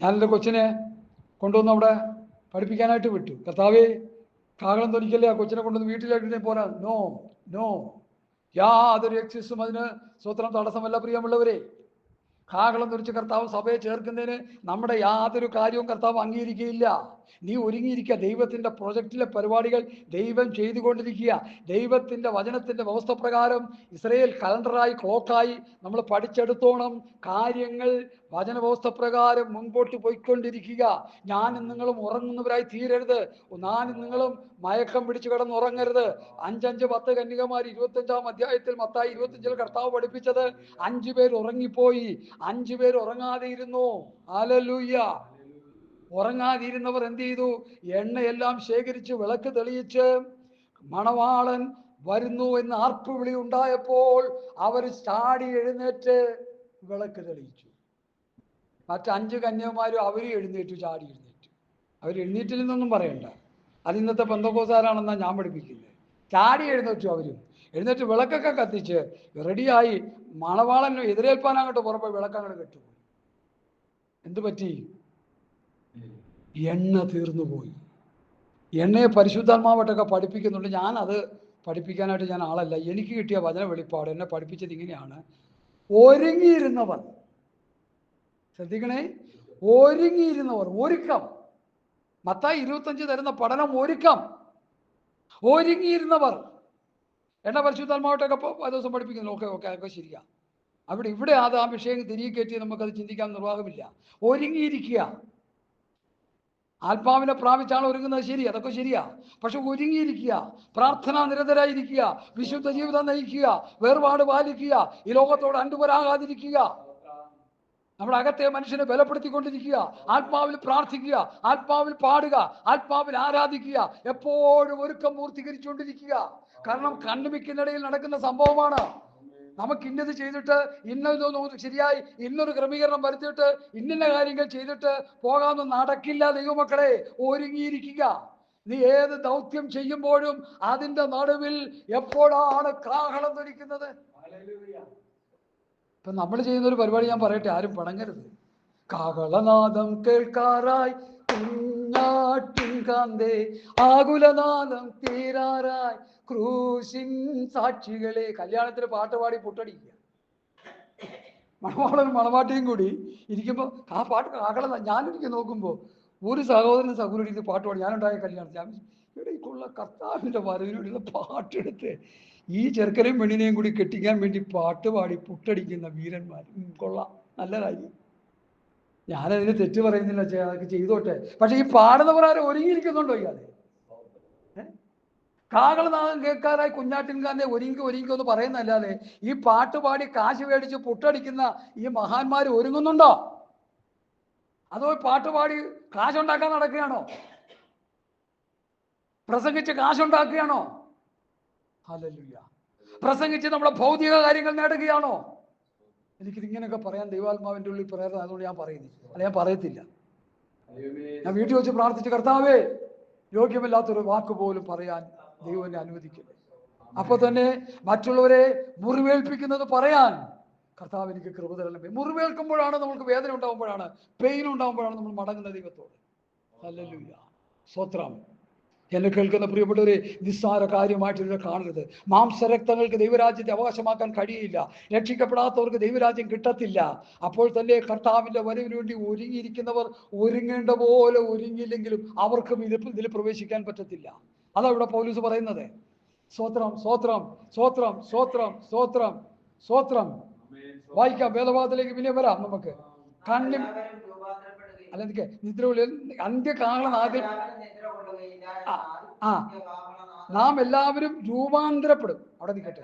Speaker 1: ഞാനെൻ്റെ കൊച്ചിനെ കൊണ്ടുവന്ന് അവിടെ പഠിപ്പിക്കാനായിട്ട് വിട്ടു. കർത്താവേ, കാഹളം തൊലിക്കല്ലേ, ആ കൊച്ചിനെ കൊണ്ടുവന്ന് വീട്ടിലേക്ക് പോരാ. നോ നോ, യാതൊരു എക്സിസും അതിന് സ്വത്രം തടസ്സമല്ല. പ്രിയമുള്ളവരെ, കാഹളം തൊലിച്ച് കർത്താവ് സഭയെ ചേർക്കുന്നതിന് നമ്മുടെ യാതൊരു കാര്യവും കർത്താവ് അംഗീകരിക്കുകയില്ല. നീ ഒരുങ്ങിയിരിക്കുക. ദൈവത്തിൻ്റെ പ്രൊജക്റ്റിലെ പരിപാടികൾ ദൈവം ചെയ്തുകൊണ്ടിരിക്കുക. ദൈവത്തിൻ്റെ വചനത്തിൻ്റെ വ്യവസ്ഥ പ്രകാരം ഇസ്രയേൽ കലണ്ടറായി ക്ലോക്കായി നമ്മൾ പഠിച്ചെടുത്തോണം. കാര്യങ്ങൾ വചനവ്യവസ്ഥ പ്രകാരം മുൻപോട്ട് പോയിക്കൊണ്ടിരിക്കുക. ഞാനും നിങ്ങളും ഉറങ്ങുന്നവരായി തീരരുത്. ഞാനും നിങ്ങളും മയക്കം പിടിച്ച് കിടന്നുറങ്ങരുത്. 5-10 കന്യകമാർ 25-ാം അധ്യായത്തിൽ മത്തായി 25-ൽ കർത്താവ് പഠിപ്പിച്ചത് 5 പേർ ഉറങ്ങിപ്പോയി, 5 പേർ ഉറങ്ങാതെ ഇരുന്നു. ഹല്ലേലൂയ. ഉറങ്ങാതിരുന്നവർ എന്ത് ചെയ്തു? എണ്ണയെല്ലാം ശേഖരിച്ച് വിളക്ക് തെളിയിച്ച് മണവാളൻ വരുന്നു എന്ന് ആർപ്പുവിളി ഉണ്ടായപ്പോൾ അവർ ചാടി എഴുന്നേറ്റ് വിളക്ക് തെളിയിച്ചു. മറ്റ് 5 കന്യകമാരും അവരും എഴുന്നേറ്റു, ചാടി എഴുന്നേറ്റു. അവർ എഴുന്നേറ്റില്ലെന്നൊന്നും പറയണ്ട, അത് ഇന്നത്തെ പെന്തക്കോസ്തുകാരാണെന്നാണ് ഞാൻ പഠിപ്പിക്കുന്നത്. ചാടി എഴുന്നേറ്റു. അവരും എഴുന്നേറ്റ് വിളക്കൊക്കെ കത്തിച്ച് റെഡിയായി. മണവാളൻ എതിരേൽപ്പാനങ്ങോട്ട് പുറപ്പോ വിളക്കങ്ങോട്ട് കെട്ടുപോയി. എന്തു പറ്റി? എണ്ണ തീർന്നുപോയി. എണ്ണയെ പരിശുദ്ധാത്മാവട്ടൊക്കെ പഠിപ്പിക്കുന്നുണ്ട്. ഞാനത് പഠിപ്പിക്കാനായിട്ട് ഞാൻ ആളല്ല. എനിക്ക് കിട്ടിയ വചന വെളിപ്പാട് എന്നെ പഠിപ്പിച്ചത് ഇങ്ങനെയാണ്: ഒരുങ്ങിയിരുന്നവർ, ശ്രദ്ധിക്കണേ, ഒരുങ്ങിയിരുന്നവർ, ഒരുക്കം. മത്തായി 25 തരുന്ന പഠനം ഒരുക്കം. ഒരുങ്ങിയിരുന്നവർ എന്നെ പരിശുദ്ധാത്മാവട്ടൊക്കെ ദിവസം പഠിപ്പിക്കുന്നു. ഓക്കെ അതൊക്കെ ശരിയാ. ഇവിടെ അത് ആ വിഷയം തിരികെ കയറ്റി നമുക്കത് ചിന്തിക്കാൻ നിർവാഹമില്ല. ഒരുങ്ങിയിരിക്കുക. ആത്മാവിനെ പ്രാപിച്ചാണ് ഒരുങ്ങുന്നത്, ശരി, അതൊക്കെ ശരിയാ. പക്ഷെ ഒരുങ്ങിയിരിക്കുക, പ്രാർത്ഥന നിരതരായിരിക്കുക, വിശുദ്ധ ജീവിതം നയിക്കുക, വേർപാട് പാലിക്കുക, ഈ ലോകത്തോട് അണ്ടുപരാകാതിരിക്കുക, നമ്മുടെ അകത്തെ മനുഷ്യനെ ബലപ്പെടുത്തിക്കൊണ്ടിരിക്കുക, ആത്മാവിൽ പ്രാർത്ഥിക്കുക, ആത്മാവിൽ പാടുക, ആത്മാവിൽ ആരാധിക്കുക, എപ്പോഴും ഒരുക്കം പൂർത്തീകരിച്ചുകൊണ്ടിരിക്കുക. കാരണം കണ്ണുമിക്കിനിടയിൽ നടക്കുന്ന സംഭവമാണ്. നമുക്ക് ഇന്നത് ചെയ്തിട്ട് ഇന്നതൊന്നും ശരിയായി ഇന്നൊരു ക്രമീകരണം വരുത്തിയിട്ട് ഇന്ന കാര്യങ്ങൾ ചെയ്തിട്ട് പോകാമെന്ന് നടക്കില്ല. ദൈവമക്കളെ, ഒരുങ്ങിയിരിക്കുക. നീ ഏത് ദൗത്യം ചെയ്യുമ്പോഴും അതിൻ്റെ നടുവിൽ എപ്പോഴാണ് കാഹളം ധരിക്കുന്നത്? ഇപ്പൊ നമ്മൾ ചെയ്യുന്ന ഒരു പരിപാടി ഞാൻ പറയട്ടെ, ആരും പണങ്ങരുത്. കാഹളനാദം കേൾക്കാറായി കുഞ്ഞാട്ടിൻ കാന്തേ, ആകുലനാദം തീരാറായി ക്രൂശിൻ സാക്ഷികളെ. കല്യാണത്തിന് പാട്ട് പാടി പുട്ടടിക്കുക. മണവാളനും മണവാട്ടിയും കൂടി ഇരിക്കുമ്പോൾ ആ പാട്ട് കാഹളം. ഞാനിരിക്കും നോക്കുമ്പോൾ ഒരു സഹോദരനും സഹോദരി ഇത് പാട്ട് പാടി. ഞാനുണ്ടായ കല്യാണത്തിൽ ഞാൻ ഇവിടേക്കുള്ള കർത്താവിൻ്റെ വരവിനോടുള്ള പാട്ടെടുത്ത് ഈ ചെറുക്കനെയും പെണ്ണിനെയും കൂടി കെട്ടിക്കാൻ വേണ്ടി പാട്ട് പാടി പുട്ടടിക്കുന്ന വീരന്മാർ. കൊള്ളാം, നല്ല കാര്യം. ഞാനതിന് തെറ്റ് പറയുന്നില്ല, അതൊക്കെ ചെയ്തോട്ടെ. പക്ഷെ ഈ പാടുന്നവർ ആരും ഒരുങ്ങിയിരിക്കുന്നുണ്ടോ? ഇയാളെ കാഹളനാദം കേൾക്കാറായി കുഞ്ഞാട്ടിൻകാരനെ ഒരുങ്ങി എന്ന് പറയുന്നല്ലാതെ ഈ പാട്ട് പാടി കാശ് മേടിച്ച് പുട്ടടിക്കുന്ന ഈ മഹാന്മാർ ഒരുങ്ങുന്നുണ്ടോ? അതോ പാട്ടുപാടി കാശുണ്ടാക്കാൻ നടക്കുകയാണോ? പ്രസംഗിച്ച് കാശുണ്ടാക്കുകയാണോ? ഹല്ലേലൂയ. പ്രസംഗിച്ച് നമ്മുടെ ഭൗതിക കാര്യങ്ങൾ നേടുകയാണോ? എനിക്കിതിങ്ങനെയൊക്കെ പറയാൻ ദൈവാത്മാവിൻ്റെ ഉള്ളിൽ പ്രേരണ, അതുകൊണ്ട് ഞാൻ പറയുന്നു. അല്ല, ഞാൻ പറയത്തില്ല. ഞാൻ വീട്ടിൽ വെച്ച് പ്രാർത്ഥിച്ച്, കർത്താവേ, യോഗ്യമില്ലാത്തൊരു വാക്ക് പോലും പറയാൻ ദൈവം എന്നെ അനുവദിക്കില്ല. അപ്പൊ തന്നെ മറ്റുള്ളവരെ മുറിവേൽപ്പിക്കുന്നത് പറയാൻ കർത്താവ് എനിക്ക് കൃപ തരണമേ. മുറിവേൽക്കുമ്പോഴാണ്, നമുക്ക് വേദന ഉണ്ടാകുമ്പോഴാണ്, പെയിൻ ഉണ്ടാകുമ്പോഴാണ് നമ്മൾ മടങ്ങുന്ന ദൈവത്തോട്. ഹല്ലേലൂയ, സ്തോത്രം. എന്നെ കേൾക്കുന്ന പ്രിയപ്പെട്ടവരെ, നിസ്സാര കാര്യമായിട്ട് ഇതിനെ കാണരുത്. മാംസരക്തങ്ങൾക്ക് ദൈവരാജ്യത്തെ അവകാശമാക്കാൻ കഴിയില്ല. രക്ഷിക്കപ്പെടാത്തവർക്ക് ദൈവരാജ്യം കിട്ടത്തില്ല. അപ്പോൾ തന്നെ കർത്താവിൻ്റെ വരവിന് വേണ്ടി ഒരുങ്ങിയിരിക്കുന്നവർ ഒരുങ്ങേണ്ട പോലെ ഒരുങ്ങിയില്ലെങ്കിലും അവർക്കും ഇതിൽ പ്രവേശിക്കാൻ പറ്റത്തില്ല. അതാ ഇവിടെ പൗലോസ് പറയുന്നത്. സ്തോത്രം, സ്തോത്രം, സ്തോത്രം, സ്തോത്രം, സ്തോത്രം, സ്തോത്രം. വായിക്കാം, വേദഭാഗത്തിലേക്ക് പിന്നെ വരാം. നമുക്ക് കണ്ണി അല്ലെനിക്ക് നിദ്ര അന്ത്യകാലം ആദ്യം നാം എല്ലാവരും രൂപാന്തരപ്പെടും. അവിടെ നിൽക്കട്ടെ,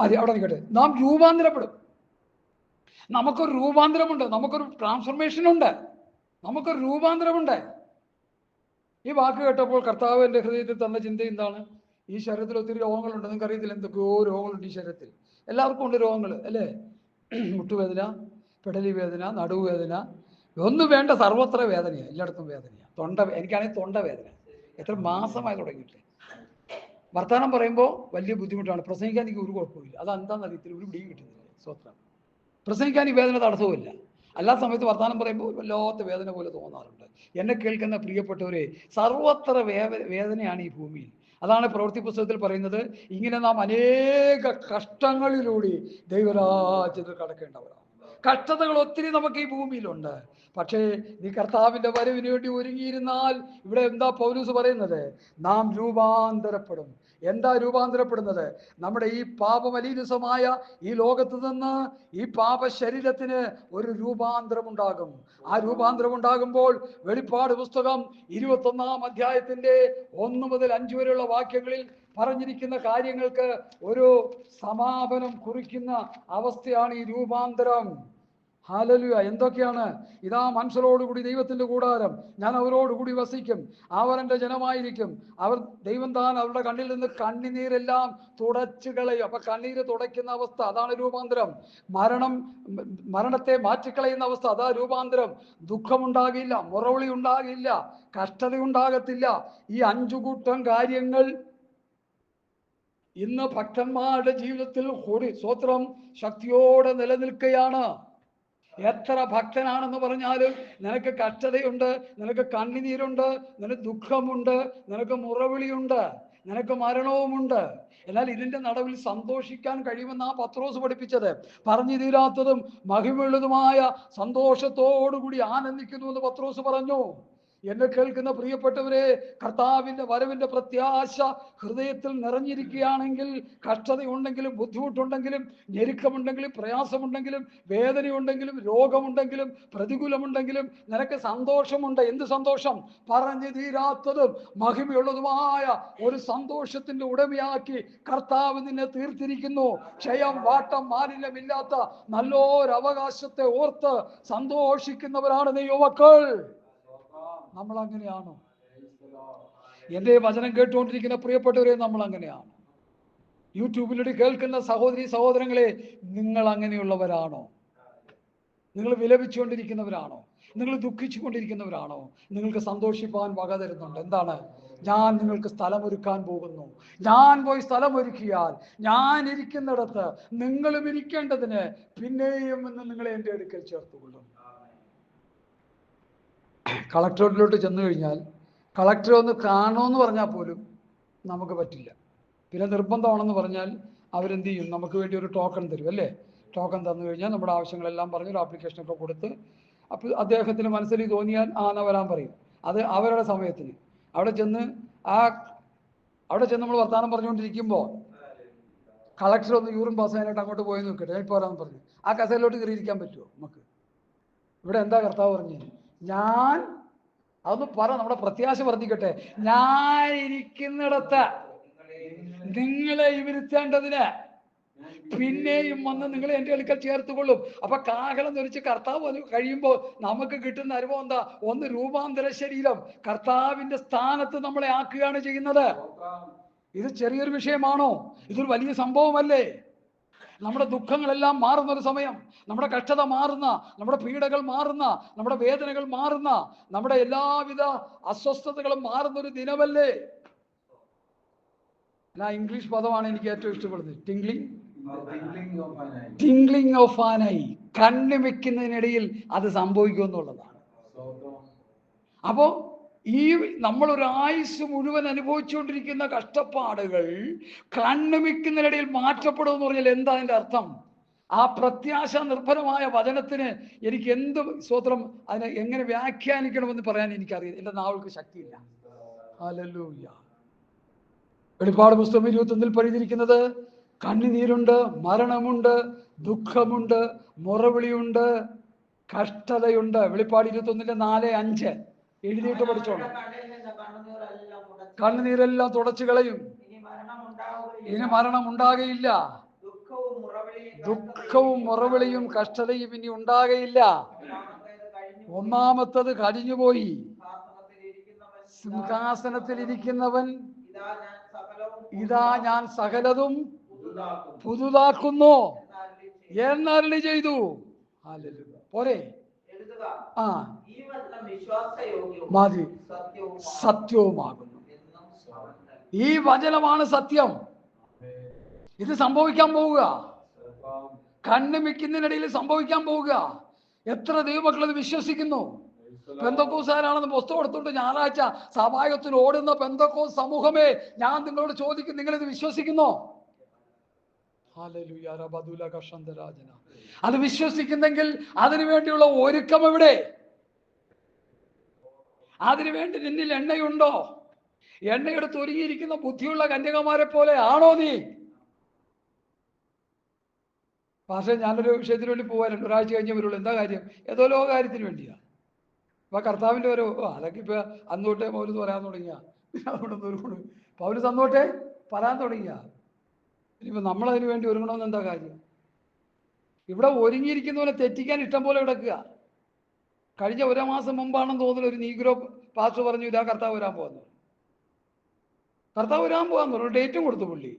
Speaker 1: അതെ, അവിടെ നിൽക്കട്ടെ. നാം രൂപാന്തരപ്പെടും. നമുക്കൊരു രൂപാന്തരമുണ്ട്, നമുക്കൊരു ട്രാൻസ്ഫർമേഷൻ ഉണ്ട്, നമുക്കൊരു രൂപാന്തരമുണ്ട്. ഈ വാക്ക് കേട്ടപ്പോൾ കർത്താവ് എൻ്റെ ഹൃദയത്തിൽ തന്ന ചിന്ത എന്താണ്? ഈ ശരീരത്തിൽ ഒത്തിരി രോഗങ്ങളുണ്ട്. നിങ്ങൾക്ക് അറിയത്തില്ല, എന്തൊക്കെയോ രോഗങ്ങളുണ്ട് ഈ ശരീരത്തിൽ. എല്ലാവർക്കും ഉണ്ട് രോഗങ്ങൾ, അല്ലേ? മുട്ടുവേദന, പെടലി വേദന, നടുവേദന, ഒന്നും വേണ്ട, സർവത്ര വേദനയാണ്, എല്ലായിടത്തും വേദനയാണ്. എനിക്കാണെങ്കിൽ തൊണ്ട വേദന എത്ര മാസമായി തുടങ്ങിയിട്ട്. വർത്തമാനം പറയുമ്പോൾ വലിയ ബുദ്ധിമുട്ടാണ്. പ്രസംഗിക്കാൻ എനിക്ക് ഒരു കുഴപ്പമില്ല. അതെന്താണെന്ന് അറിയത്തില്ല, ഒരു പിടിയും കിട്ടുന്നില്ല. സ്വത്രം പ്രസംഗിക്കാൻ ഈ വേദന തടസ്സവുമില്ല. അല്ലാത്ത സമയത്ത് വർത്തമാനം പറയുമ്പോൾ വല്ലാത്ത വേദന പോലെ തോന്നാറുണ്ട്. എന്നെ കേൾക്കുന്ന പ്രിയപ്പെട്ടവരെ, സർവത്ര വേദനയാണ് ഈ ഭൂമിയിൽ. അതാണ് പ്രവൃത്തി പുസ്തകത്തിൽ പറയുന്നത്, ഇങ്ങനെ നാം അനേക കഷ്ടങ്ങളിലൂടെ ദൈവരാജ്യത്തിൽ കടക്കേണ്ടവരാണ്. കഷ്ടതകൾ ഒത്തിരി നമുക്ക് ഈ ഭൂമിയിലുണ്ട്. പക്ഷേ നീ കർത്താവിന്റെ വരവിന് വേണ്ടി ഒരുങ്ങിയിരുന്നാൽ, ഇവിടെ എന്താ പൗലൂസ് പറയുന്നത്? നാം രൂപാന്തരപ്പെടും. എന്താ രൂപാന്തരപ്പെടുന്നത്? നമ്മുടെ ഈ പാപമലീനസമായ ഈ ലോകത്ത് നിന്ന് ഈ പാപ ശരീരത്തിന് ഒരു രൂപാന്തരം ഉണ്ടാകും. ആ രൂപാന്തരം ഉണ്ടാകുമ്പോൾ വെളിപ്പാട് പുസ്തകം 21 അധ്യായത്തിന്റെ 1 മുതൽ 5 വരെയുള്ള വാക്യങ്ങളിൽ പറഞ്ഞിരിക്കുന്ന കാര്യങ്ങൾക്ക് ഒരു സമാപനം കുറിക്കുന്ന അവസ്ഥയാണ് ഈ രൂപാന്തരം. ഹല്ലേലൂയ. എന്തൊക്കെയാണ്? ഇതാ മനുഷ്യരോടുകൂടി ദൈവത്തിന്റെ കൂടാരം, ഞാൻ അവരോടുകൂടി വസിക്കും, അവർ എൻ്റെ ജനമായിരിക്കും, അവർ ദൈവം താൻ അവരുടെ കണ്ണിൽ നിന്ന് കണ്ണുനീരെല്ലാം തുടച്ചു കളയും. അപ്പൊ കണ്ണീര് തുടയ്ക്കുന്ന അവസ്ഥ, അതാണ് രൂപാന്തരം. മരണത്തെ മാറ്റിക്കളയുന്ന അവസ്ഥ, അതാ രൂപാന്തരം. ദുഃഖമുണ്ടാകില്ല, മുറവിളി ഉണ്ടാകില്ല, കഷ്ടത ഉണ്ടാകത്തില്ല. ഈ 5 കൂട്ടം കാര്യങ്ങൾ ഇന്ന് ഭക്തന്മാരുടെ ജീവിതത്തിൽ കൂടി സ്വത്രം ശക്തിയോടെ നിലനിൽക്കുകയാണ്. എത്ര ഭക്തനാണെന്ന് പറഞ്ഞാലും നിനക്ക് കഷ്ടതയുണ്ട്, നിനക്ക് കണ്ണുനീരുണ്ട്, നിനക്ക് ദുഃഖമുണ്ട്, നിനക്ക് മുറവിളിയുണ്ട്, നിനക്ക് മരണവുമുണ്ട്. എന്നാൽ ഇതിന്റെ നടുവിൽ സന്തോഷിക്കാൻ കഴിയുമെന്നാ പത്രോസ് പഠിപ്പിച്ചത്. പറഞ്ഞു തീരാത്തതും മഹിമയുള്ളതുമായ സന്തോഷത്തോടുകൂടി ആനന്ദിക്കുന്നു എന്ന് പത്രോസ് പറഞ്ഞു. എന്നെ കേൾക്കുന്ന പ്രിയപ്പെട്ടവരെ, കർത്താവിന്റെ വരവിന്റെ പ്രത്യാശ ഹൃദയത്തിൽ നിറഞ്ഞിരിക്കുകയാണെങ്കിൽ, കഷ്ടതയുണ്ടെങ്കിലും ബുദ്ധിമുട്ടുണ്ടെങ്കിലും ഞെരുക്കമുണ്ടെങ്കിലും പ്രയാസമുണ്ടെങ്കിലും വേദനയുണ്ടെങ്കിലും രോഗമുണ്ടെങ്കിലും പ്രതികൂലമുണ്ടെങ്കിലും നിനക്ക് സന്തോഷമുണ്ട്. എന്ത് സന്തോഷം? പറഞ്ഞു തീരാത്തതും മഹിമയുള്ളതുമായ ഒരു സന്തോഷത്തിന്റെ ഉടമയാക്കി കർത്താവ് നിന്നെ തീർത്തിരിക്കുന്നു. ക്ഷയം വാട്ടം മാലിന്യമില്ലാത്ത നല്ലൊരു അവകാശത്തെ ഓർത്ത് സന്തോഷിക്കുന്നവരാണ് നീ യുവാക്കൾ. നമ്മൾ അങ്ങനെയാണോ? എന്റെ വചനം കേട്ടുകൊണ്ടിരിക്കുന്ന പ്രിയപ്പെട്ടവരെ, നമ്മൾ അങ്ങനെയാണ്. യൂട്യൂബിലൂടെ കേൾക്കുന്ന സഹോദരി സഹോദരങ്ങളെ, നിങ്ങൾ അങ്ങനെയുള്ളവരാണോ? നിങ്ങൾ വിലപിച്ചുകൊണ്ടിരിക്കുന്നവരാണോ? നിങ്ങൾ ദുഃഖിച്ചുകൊണ്ടിരിക്കുന്നവരാണോ? നിങ്ങൾക്ക് സന്തോഷിപ്പാൻ വക തരുന്നുണ്ട്. എന്താണ്? ഞാൻ നിങ്ങൾക്ക് സ്ഥലമൊരുക്കാൻ പോകുന്നു. ഞാൻ പോയി സ്ഥലമൊരുക്കിയാൽ ഞാൻ ഇരിക്കുന്നിടത്ത് നിങ്ങളും ഇരിക്കേണ്ടതിന് പിന്നെയും എന്ന് നിങ്ങളെ എൻ്റെ അടുക്കൽ ചേർത്തുകൊള്ളും. കളക്ടറേറ്റിലോട്ട് ചെന്നു കഴിഞ്ഞാൽ കളക്ടറെ ഒന്ന് കാണണമെന്ന് പറഞ്ഞാൽ പോലും നമുക്ക് പറ്റില്ല. പിന്നെ നിർബന്ധമാണെന്ന് പറഞ്ഞാൽ അവരെന്ത് ചെയ്യും? നമുക്ക് വേണ്ടി ഒരു ടോക്കൺ തരും, അല്ലേ? ടോക്കൺ തന്നു കഴിഞ്ഞാൽ നമ്മുടെ ആവശ്യങ്ങളെല്ലാം പറഞ്ഞ് ഒരു ആപ്ലിക്കേഷനൊക്കെ കൊടുത്ത്, അപ്പോൾ അദ്ദേഹത്തിന് മനസ്സിൽ തോന്നിയാൽ എന്നാ വരാൻ പറയും. അത് അവരുടെ സമയത്തിന് അവിടെ ചെന്ന് നമ്മൾ വർത്തമാനം പറഞ്ഞുകൊണ്ടിരിക്കുമ്പോൾ കളക്ടർ ഒന്ന് യൂറിൻ പാസ് ചെയ്യാനായിട്ട് അങ്ങോട്ട് പോയി നോക്കട്ടെ, ഞാൻ ഇപ്പോൾ വരാമെന്ന് പറഞ്ഞു. ആ കസേരയിലോട്ട് കയറിയിരിക്കാൻ പറ്റുമോ നമുക്ക്? ഇവിടെ എന്താ കർത്താവ് പറഞ്ഞു? ഞാൻ അതൊന്ന് പറ, നമ്മുടെ പ്രത്യാശ വർദ്ധിക്കട്ടെ. ഞാൻ ഇരിക്കുന്നിടത്ത് നിങ്ങളെ ഇരുത്തേണ്ടതിന് പിന്നെയും വന്ന് നിങ്ങളെ എൻ്റെ അടുക്കൽ ചേർത്തുകൊള്ളും. അപ്പൊ കാഹളം ധരിച്ച് കർത്താവ് അത് കഴിയുമ്പോൾ നമുക്ക് കിട്ടുന്ന അനുഭവം എന്താ? ഒന്ന് രൂപാന്തര ശരീരം കർത്താവിന്റെ സ്ഥാനത്ത് നമ്മളെ ആക്കുകയാണ് ചെയ്യുന്നത്. ഇത് ചെറിയൊരു വിഷയമാണോ? ഇതൊരു വലിയ സംഭവമല്ലേ? നമ്മുടെ ദുഃഖങ്ങളെല്ലാം മാറുന്ന ഒരു സമയം, നമ്മുടെ കഷ്ടത മാറുന്ന, നമ്മുടെ പീഡകൾ മാറുന്ന, നമ്മുടെ വേദനകൾ മാറുന്ന, നമ്മുടെ എല്ലാവിധ അസ്വസ്ഥതകളും മാറുന്ന ഒരു ദിനമല്ലേ? ഇംഗ്ലീഷ് പദമാണ് എനിക്ക് ഏറ്റവും ഇഷ്ടപ്പെടുന്നത്. Tingling of an I. കണ്ണ് വെക്കുന്നതിനിടയിൽ അത് സംഭവിക്കുമെന്നുള്ളതാണ്. അപ്പോ ഈ നമ്മളൊരു ആയുസ് മുഴുവൻ അനുഭവിച്ചുകൊണ്ടിരിക്കുന്ന കഷ്ടപ്പാടുകൾ കണ്ണുമിക്കുന്നതിനിടയിൽ മാറ്റപ്പെടുമെന്ന് പറഞ്ഞാൽ എന്താ അതിന്റെ അർത്ഥം? ആ പ്രത്യാശ നിർഭരമായ വചനത്തിന് എനിക്ക് എന്ത് സ്വത്രം അതിനെ എങ്ങനെ വ്യാഖ്യാനിക്കണമെന്ന് പറയാൻ എനിക്കറിയില്ല. എൻ്റെ നാവുകൾക്ക് ശക്തിയില്ല. ഹല്ലേലൂയ. വെളിപ്പാട് പുസ്തകം 21 പറഞ്ഞിരിക്കുന്നത് കണ്ണുനീരുണ്ട്, മരണമുണ്ട്, ദുഃഖമുണ്ട്, മുറവിളിയുണ്ട്, കഷ്ടതയുണ്ട്. വെളിപ്പാട് 21:4-5 എഴുതിയിട്ട് പഠിച്ചോണം. കണ്ണുനീരെല്ലാം തുടച്ചു കളയും, ഇനി മരണം ഉണ്ടാകയില്ല, ദുഃഖവും മുറവിളിയും കഷ്ടതയും ഇനി ഉണ്ടാകയില്ല. ഒന്നാമത്തത് കഴിഞ്ഞുപോയി. സിംഹാസനത്തിൽ ഇരിക്കുന്നവൻ ഇതാ ഞാൻ സകലതും പുതുതാക്കുന്നു എന്നരുളി ചെയ്തു. പോരെ? ആ മതി, സത്യവുമാകുന്നു. ഈ വചനമാണ് സത്യം. ഇത് സംഭവിക്കാൻ പോവുക. കണ്ണ് മിക്കുന്നതിനിടയിൽ സംഭവിക്കാൻ പോവുക. എത്ര ദൈവമക്കൾ ഇത് വിശ്വസിക്കുന്നു? പെന്തക്കോസ്തുകാരാണെന്ന് പുസ്തകം എടുത്തുകൊണ്ട് ഞായറാഴ്ച സഭായത്തിൽ ഓടുന്ന പെന്തക്കോസ് സമൂഹമേ, ഞാൻ നിങ്ങളോട് ചോദിക്കും, നിങ്ങളിത് വിശ്വസിക്കുന്നോ? അത് വിശ്വസിക്കുന്നെങ്കിൽ അതിനു വേണ്ടിയുള്ള ഒരുക്കം എവിടെ? അതിനുവേണ്ടി നിന്നിൽ എണ്ണയുണ്ടോ? എണ്ണയെടുത്ത് ഒരുങ്ങിയിരിക്കുന്ന ബുദ്ധിയുള്ള കന്യകമാരെ പോലെ ആണോ നീ? പക്ഷേ ഞാനൊരു വിഷയത്തിന് വേണ്ടി പോകാനുണ്ട്, ഒരാഴ്ച കഴിഞ്ഞേ വരുള്ളൂ. എന്താ കാര്യം? ഏതോ ലോക കാര്യത്തിന് വേണ്ടിയാ. അപ്പൊ കർത്താവിന്റെ ഓരോ അതൊക്കെ ഇപ്പൊ അന്നോട്ടെ പൗലോസ് പറയാൻ തുടങ്ങിയ, അതുകൊണ്ടൊന്നും പൗലോസ് അന്നോട്ടെ പറയാൻ തുടങ്ങിയ. ഇനിയിപ്പോ നമ്മളതിനു വേണ്ടി ഒരുങ്ങണമെന്ന് എന്താ കാര്യം? ഇവിടെ ഒരുങ്ങിയിരിക്കുന്നവരെ തെറ്റിക്കാൻ ഇഷ്ടം പോലെ കിടക്കുക. കഴിഞ്ഞ 1 മാസം മുമ്പാണെന്ന് തോന്നുന്നു ഒരു നീഗ്രോ പാസ്റ്റർ പറഞ്ഞു, ഇതാ കർത്താവ് വരാൻ പോകുന്നു, കർത്താവ് വരാൻ പോകാന്ന് പറഞ്ഞു. ഡേറ്റും കൊടുത്തു പുള്ളി.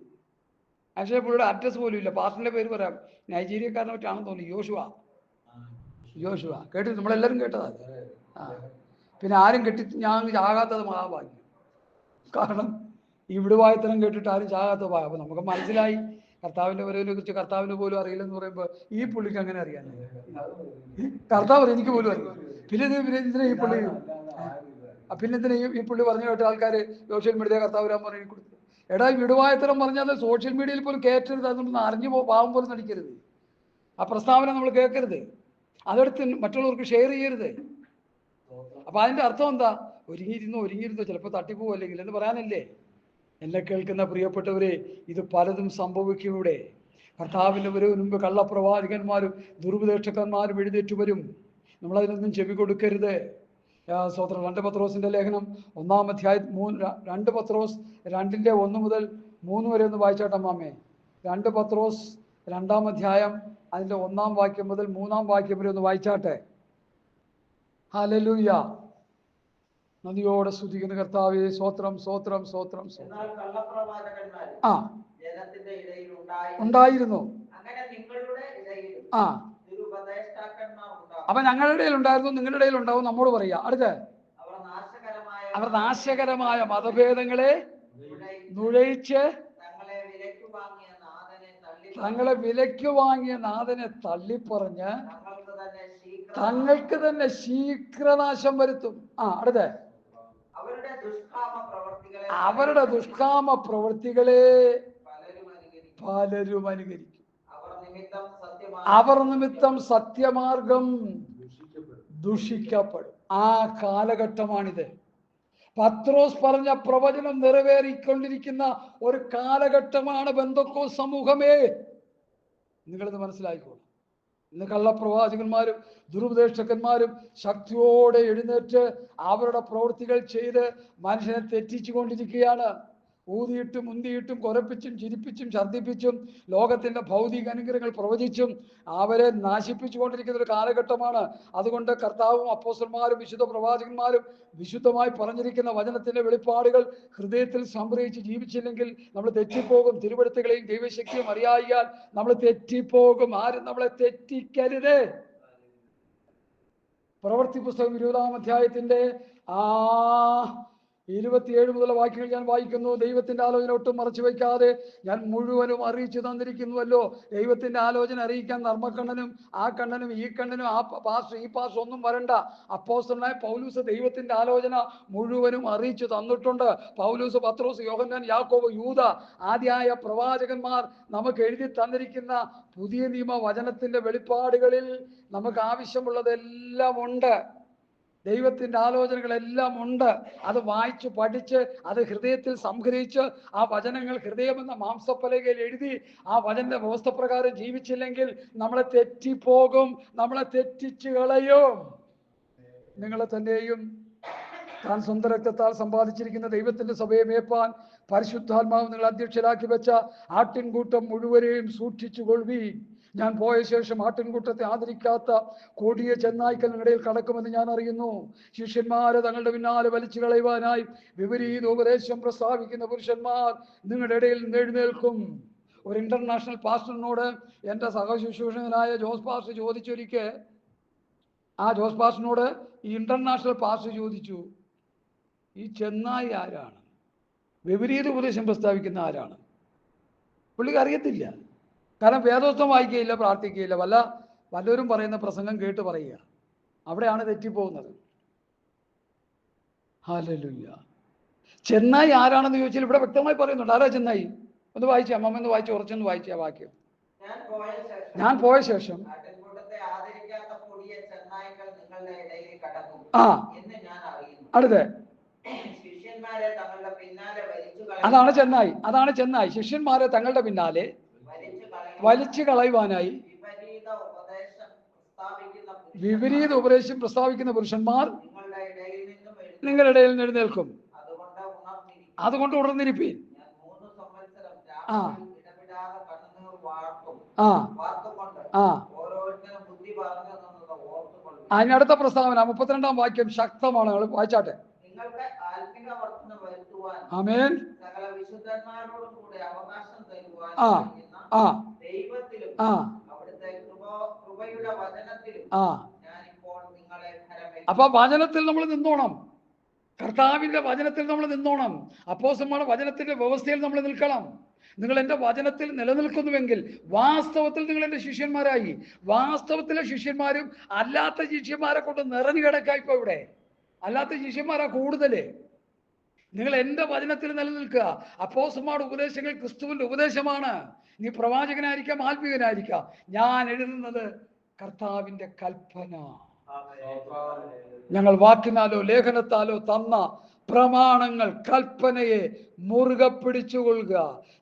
Speaker 1: പക്ഷേ പുള്ളിയുടെ അഡ്രസ് പോലും ഇല്ല. പാസ്റ്ററിന്റെ പേര് പറയാം, നൈജീരിയക്കാരനെ പറ്റാണെന്ന് തോന്നുന്നു, യോശുവ. കേട്ടിട്ട് നമ്മളെല്ലാവരും കേട്ടതാ. പിന്നെ ആരും ഞാൻ ചാകാത്തത് മഹാഭാഗ്യം. കാരണം ഈ വിടുവായത്തരം കേട്ടിട്ട് ആരും ചാകാത്ത ഭാഗം. അപ്പൊ നമുക്ക് മനസ്സിലായി കർത്താവിന്റെ വരവിനെ കുറിച്ച് കർത്താവിന് പോലും അറിയില്ലെന്ന് പറയുമ്പോൾ ഈ പുള്ളിക്ക് അങ്ങനെ അറിയാൻ? കർത്താവ് എനിക്ക് പോലും അറിയാം. പിന്നെ എന്തിനാ ഈ പുള്ളി ഈ പുള്ളി പറഞ്ഞു കേട്ട ആൾക്കാർ സോഷ്യൽ മീഡിയ കർത്താവ് വരാൻ പറഞ്ഞു കൊടുത്തു. എടാ, ഈ വിടുവായത്തരം പറഞ്ഞാൽ സോഷ്യൽ മീഡിയയിൽ പോലും കയറ്റരുത്. അതൊന്നും അറിഞ്ഞു പാവം പോലും നടിക്കരുത്. ആ പ്രസ്താവന നമ്മൾ കേൾക്കരുത്. അതെടുത്ത് മറ്റുള്ളവർക്ക് ഷെയർ ചെയ്യരുത്. അപ്പൊ അതിന്റെ അർത്ഥം എന്താ? ഒരുങ്ങിയിരുന്നോ ചിലപ്പോൾ തട്ടിപ്പോവും അല്ലെങ്കിൽ എന്ന് പറയാനല്ലേ? എന്നെ കേൾക്കുന്ന പ്രിയപ്പെട്ടവരെ, ഇത് പലതും സംഭവിക്കും ഇവിടെ. കർത്താവിന്റെ വരവിന് മുമ്പ് കള്ളപ്രവാചകന്മാരും ദുർപദേഷ്ടന്മാരും എഴുന്നേറ്റ് വരും. നമ്മളതിനൊന്നും ചെവി കൊടുക്കരുത്. സ്തോത്രം. 2 പത്രോസിന്റെ ലേഖനം 1-ാം അധ്യായം 2 പത്രോസ് 2:1 മുതൽ 3 വരെ ഒന്ന് വായിച്ചാട്ടമ്മാമേ. 2 പത്രോസ് 2-ാം അധ്യായം അതിന്റെ 1-ാം വാക്യം മുതൽ 3-ാം വാക്യം വരെ ഒന്ന് വായിച്ചാട്ടെ. ഹല്ലേലൂയ. നന്ദിയോടെ സ്തുതിക്കുന്ന കർത്താവേ, സ്വോത്രം സ്വോത്രം സ്വോത്രം. ഉണ്ടായിരുന്നു. അപ്പൊ ഞങ്ങളുടെ ഇടയിൽ ഉണ്ടായിരുന്നു, നിങ്ങളുടെ ഇടയിൽ ഉണ്ടാവും. നമ്മോട് പറയാ. അടുത്ത, അവർ നാശകരമായ മതഭേദങ്ങളെ നുഴയിച്ച് തങ്ങളെ വിലയ്ക്ക് വാങ്ങിയ നാഥനെ തള്ളിപ്പറഞ്ഞ് തങ്ങൾക്ക് തന്നെ ശീഘ്രനാശം വരുത്തും. അടുത്ത, അവരുടെ ദുഷ്കാമ പ്രവൃത്തികളെ പലരും അനുകരിക്കും. അവർ നിമിത്തം സത്യമാർഗം ദുഷിക്കപ്പെടും. ആ കാലഘട്ടമാണിത്. പത്രോസ് പറഞ്ഞ പ്രവചനം നിറവേറിക്കൊണ്ടിരിക്കുന്ന ഒരു കാലഘട്ടമാണ് പെന്തക്കോസ്ത് സമൂഹമേ. നിങ്ങളിത് മനസ്സിലായിക്കോളൂ. ഇന്ന് കള്ളപ്രവാചകന്മാരും ദുരുപദേഷ്ടന്മാരും ശക്തിയോടെ എഴുന്നേറ്റ് അവരുടെ പ്രവൃത്തികൾ ചെയ്ത് മനുഷ്യനെ തെറ്റിച്ചു കൊണ്ടിരിക്കുകയാണ്. ഊതിയിട്ടും ഉന്തിയിട്ടും കുരപ്പിച്ചും ചിരിപ്പിച്ചും ഛർദ്ദിപ്പിച്ചും ലോകത്തിന്റെ ഭൗതിക അനുഗ്രഹങ്ങൾ പ്രവചിച്ചും അവരെ നാശിപ്പിച്ചു കൊണ്ടിരിക്കുന്ന ഒരു കാലഘട്ടമാണ്. അതുകൊണ്ട് കർത്താവും അപ്പോസ്തലന്മാരും വിശുദ്ധ പ്രവാചകന്മാരും വിശുദ്ധമായി പറഞ്ഞിരിക്കുന്ന വചനത്തിന്റെ വെളിപ്പാടുകൾ ഹൃദയത്തിൽ സംഗ്രഹിച്ച് ജീവിച്ചില്ലെങ്കിൽ നമ്മൾ തെറ്റിപ്പോകും. തിരുവെഴുത്തുകളെയും ദൈവശക്തിയും അറിയായാൽ നമ്മൾ തെറ്റിപ്പോകും. ആരും നമ്മളെ തെറ്റിക്കരുത്. പ്രവൃത്തി പുസ്തകം 20-ാം അധ്യായത്തിന്റെ 27 മുതൽ വാക്യങ്ങൾ ഞാൻ വായിക്കുന്നു. ദൈവത്തിന്റെ ആലോചന ഒട്ടും മറച്ചു വയ്ക്കാതെ ഞാൻ മുഴുവനും അറിയിച്ചു തന്നിരിക്കുന്നുവല്ലോ. ദൈവത്തിന്റെ ആലോചന അറിയിക്കാൻ നർമ്മക്കണ്ണനും ആ കണ്ണനും ഈ കണ്ണനും ഈ പാസ്റ്റർ ഒന്നും വരണ്ട. അപ്പോസ്തലനായ പൗലൂസ് ദൈവത്തിന്റെ ആലോചന മുഴുവനും അറിയിച്ചു തന്നിട്ടുണ്ട്. പൗലൂസ്, പത്രോസ്, യോഹന്നാൻ, യാക്കോബ്, യൂദ ആദ്യായ പ്രവാചകന്മാർ നമുക്ക് എഴുതി തന്നിരിക്കുന്ന പുതിയ നിയമ വചനത്തിന്റെ വെളിപ്പാടുകളിൽ നമുക്ക് ആവശ്യമുള്ളതെല്ലാം ഉണ്ട്. ദൈവത്തിന്റെ ആലോചനകളെല്ലാം ഉണ്ട്. അത് വായിച്ച് പഠിച്ച് അത് ഹൃദയത്തിൽ സംഗ്രഹിച്ച് ആ വചനങ്ങൾ ഹൃദയമെന്ന മാംസപ്പലകയിൽ എഴുതി ആ വചന വ്യവസ്ഥ പ്രകാരം ജീവിച്ചില്ലെങ്കിൽ നമ്മളെ തെറ്റിപ്പോകും, നമ്മളെ തെറ്റിച്ചു കളയും. നിങ്ങളെ തന്നെയും താൻ സ്വന്തം രക്തത്താൽ സമ്പാദിച്ചിരിക്കുന്ന ദൈവത്തിന്റെ സഭയെ മേപ്പാൻ പരിശുദ്ധാത്മാവ് നിങ്ങൾ അധ്യക്ഷരാക്കി വെച്ച ആട്ടിൻകൂട്ടം മുഴുവനെയും സൂക്ഷിച്ചു കൊള്ളുവീൻ. ഞാൻ പോയ ശേഷം ആട്ടിൻകൂട്ടത്തെ ആദരിക്കാത്ത കൊടിയ ചെന്നായ്ക്കൾ നിങ്ങളുടെ കടക്കുമെന്ന് ഞാൻ അറിയുന്നു. ശിഷ്യന്മാരെ തങ്ങളുടെ പിന്നാലെ വലിച്ചു കളയുവാനായി വിപരീത ഉപദേശം പ്രസ്താവിക്കുന്ന പുരുഷന്മാർ നിങ്ങളുടെ ഇടയിൽ നിന്ന് എഴുന്നേൽക്കും. ഒരു ഇന്റർനാഷണൽ പാസ്റ്ററിനോട് എൻ്റെ സഹശുശ്രൂഷകനായ ജോസ് പാസ്റ്റർ ചോദിച്ചൊരിക്കെ, ആ ജോസ് പാസ്റ്ററിനോട് ഈ ഇന്റർനാഷണൽ പാസ്റ്റർ ചോദിച്ചു, ഈ ചെന്നായി ആരാണ്? വിപരീത ഉപദേശം പ്രസ്താവിക്കുന്ന ആരാണ്? പുള്ളിക്ക് അറിയത്തില്ല. കാരണം വേദോസ്തം വായിക്കുകയില്ല, പ്രാർത്ഥിക്കുകയില്ല, വല്ലവരും പറയുന്ന പ്രസംഗം കേട്ട് പറയുക. അവിടെയാണ് തെറ്റിപ്പോകുന്നത്. ഹല്ലേലൂയ. ചെന്നായി ആരാണെന്ന് ചോദിച്ചാൽ ഇവിടെ വ്യക്തമായി പറയുന്നുണ്ട്. ആരാ ചെന്നായി? ഒന്ന് വായിച്ചേ, അമ്മ ഒന്ന് വായിച്ചു, ഉറച്ചൊന്ന് വായിച്ച വാക്യം. ഞാൻ പോയ ശേഷം അടുത്ത അതാണ് ചെന്നായി. ശിഷ്യന്മാരെ തങ്ങളുടെ പിന്നാലെ വലിച്ചു കളയുവാനായി വിപരീത ഉപദേശം പ്രസ്താവിക്കുന്ന പുരുഷന്മാർ നിങ്ങളുടെ ഇടയിൽ നിന്ന് എഴുന്നേൽക്കും. അതുകൊണ്ട് ഉണർന്നിരിപ്പീൻ. അതിനടുത്ത പ്രസ്താവന 32-ാം വാക്യം ശക്തമാണ്. വായിച്ചാട്ടെ. ആമേൻ. അപ്പൊ വചനത്തിൽ നമ്മൾ നിന്നോണം. കർത്താവിന്റെ വചനത്തിൽ നമ്മൾ നിന്നോണം. അപ്പോസ്തലന്മാരുടെ വചനത്തിന്റെ വ്യവസ്ഥയിൽ നമ്മൾ നിൽക്കണം. നിങ്ങൾ എൻ്റെ വചനത്തിൽ നിലനിൽക്കുന്നുവെങ്കിൽ വാസ്തവത്തിൽ നിങ്ങൾ എൻ്റെ ശിഷ്യന്മാരായി. വാസ്തവത്തിലെ ശിഷ്യന്മാരും അല്ലാത്ത ശിഷ്യന്മാരെ കൊണ്ട് നിറഞ്ഞു കിടക്കുക. ഇപ്പൊ ഇവിടെ അല്ലാത്ത ശിഷ്യന്മാരാ കൂടുതല്. നിങ്ങൾ എൻ്റെ വചനത്തിൽ നിലനിൽക്കുക. അപ്പോസ്തലന്മാരുടെ ഉപദേശങ്ങൾ ക്രിസ്തുവിന്റെ ഉപദേശമാണ്. നീ പ്രവാചകനായിരിക്കാം, ആത്മീകനായിരിക്കാം. ഞാൻ എഴുതുന്നത് കർത്താവിന്റെ കൽപ്പന. ഞങ്ങൾ വാക്കിനാലോ ലേഖനത്താലോ തന്ന പ്രമാണങ്ങൾ, കൽപ്പനയെ മുറുകെ പിടിച്ചുകൊള്ളുക.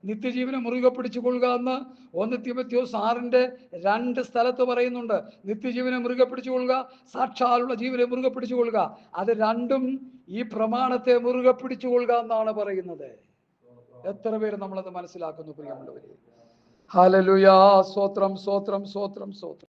Speaker 1: നിത്യജീവനെ മുറുകെ പിടിച്ചുകൊള്ളുക എന്ന് 1 തീമോഥെയോസ് 6:2 സ്ഥലത്ത് പറയുന്നുണ്ട്. നിത്യജീവനെ മുറുകെ പിടിച്ചുകൊള്ളുക, സാക്ഷാലുള്ള ജീവനെ മുറുകെ പിടിച്ചുകൊള്ളുക. അത് രണ്ടും ഈ പ്രമാണത്തെ മുറുകെ പിടിച്ചുകൊള്ളുക എന്നാണ് പറയുന്നത്. എത്ര പേര് നമ്മളത് മനസ്സിലാക്കുന്നു പ്രിയമുള്ളവരെ? ഹല്ലേലൂയ. സ്തോത്രം, സ്തോത്രം, സ്തോത്രം, സ്തോത്രം.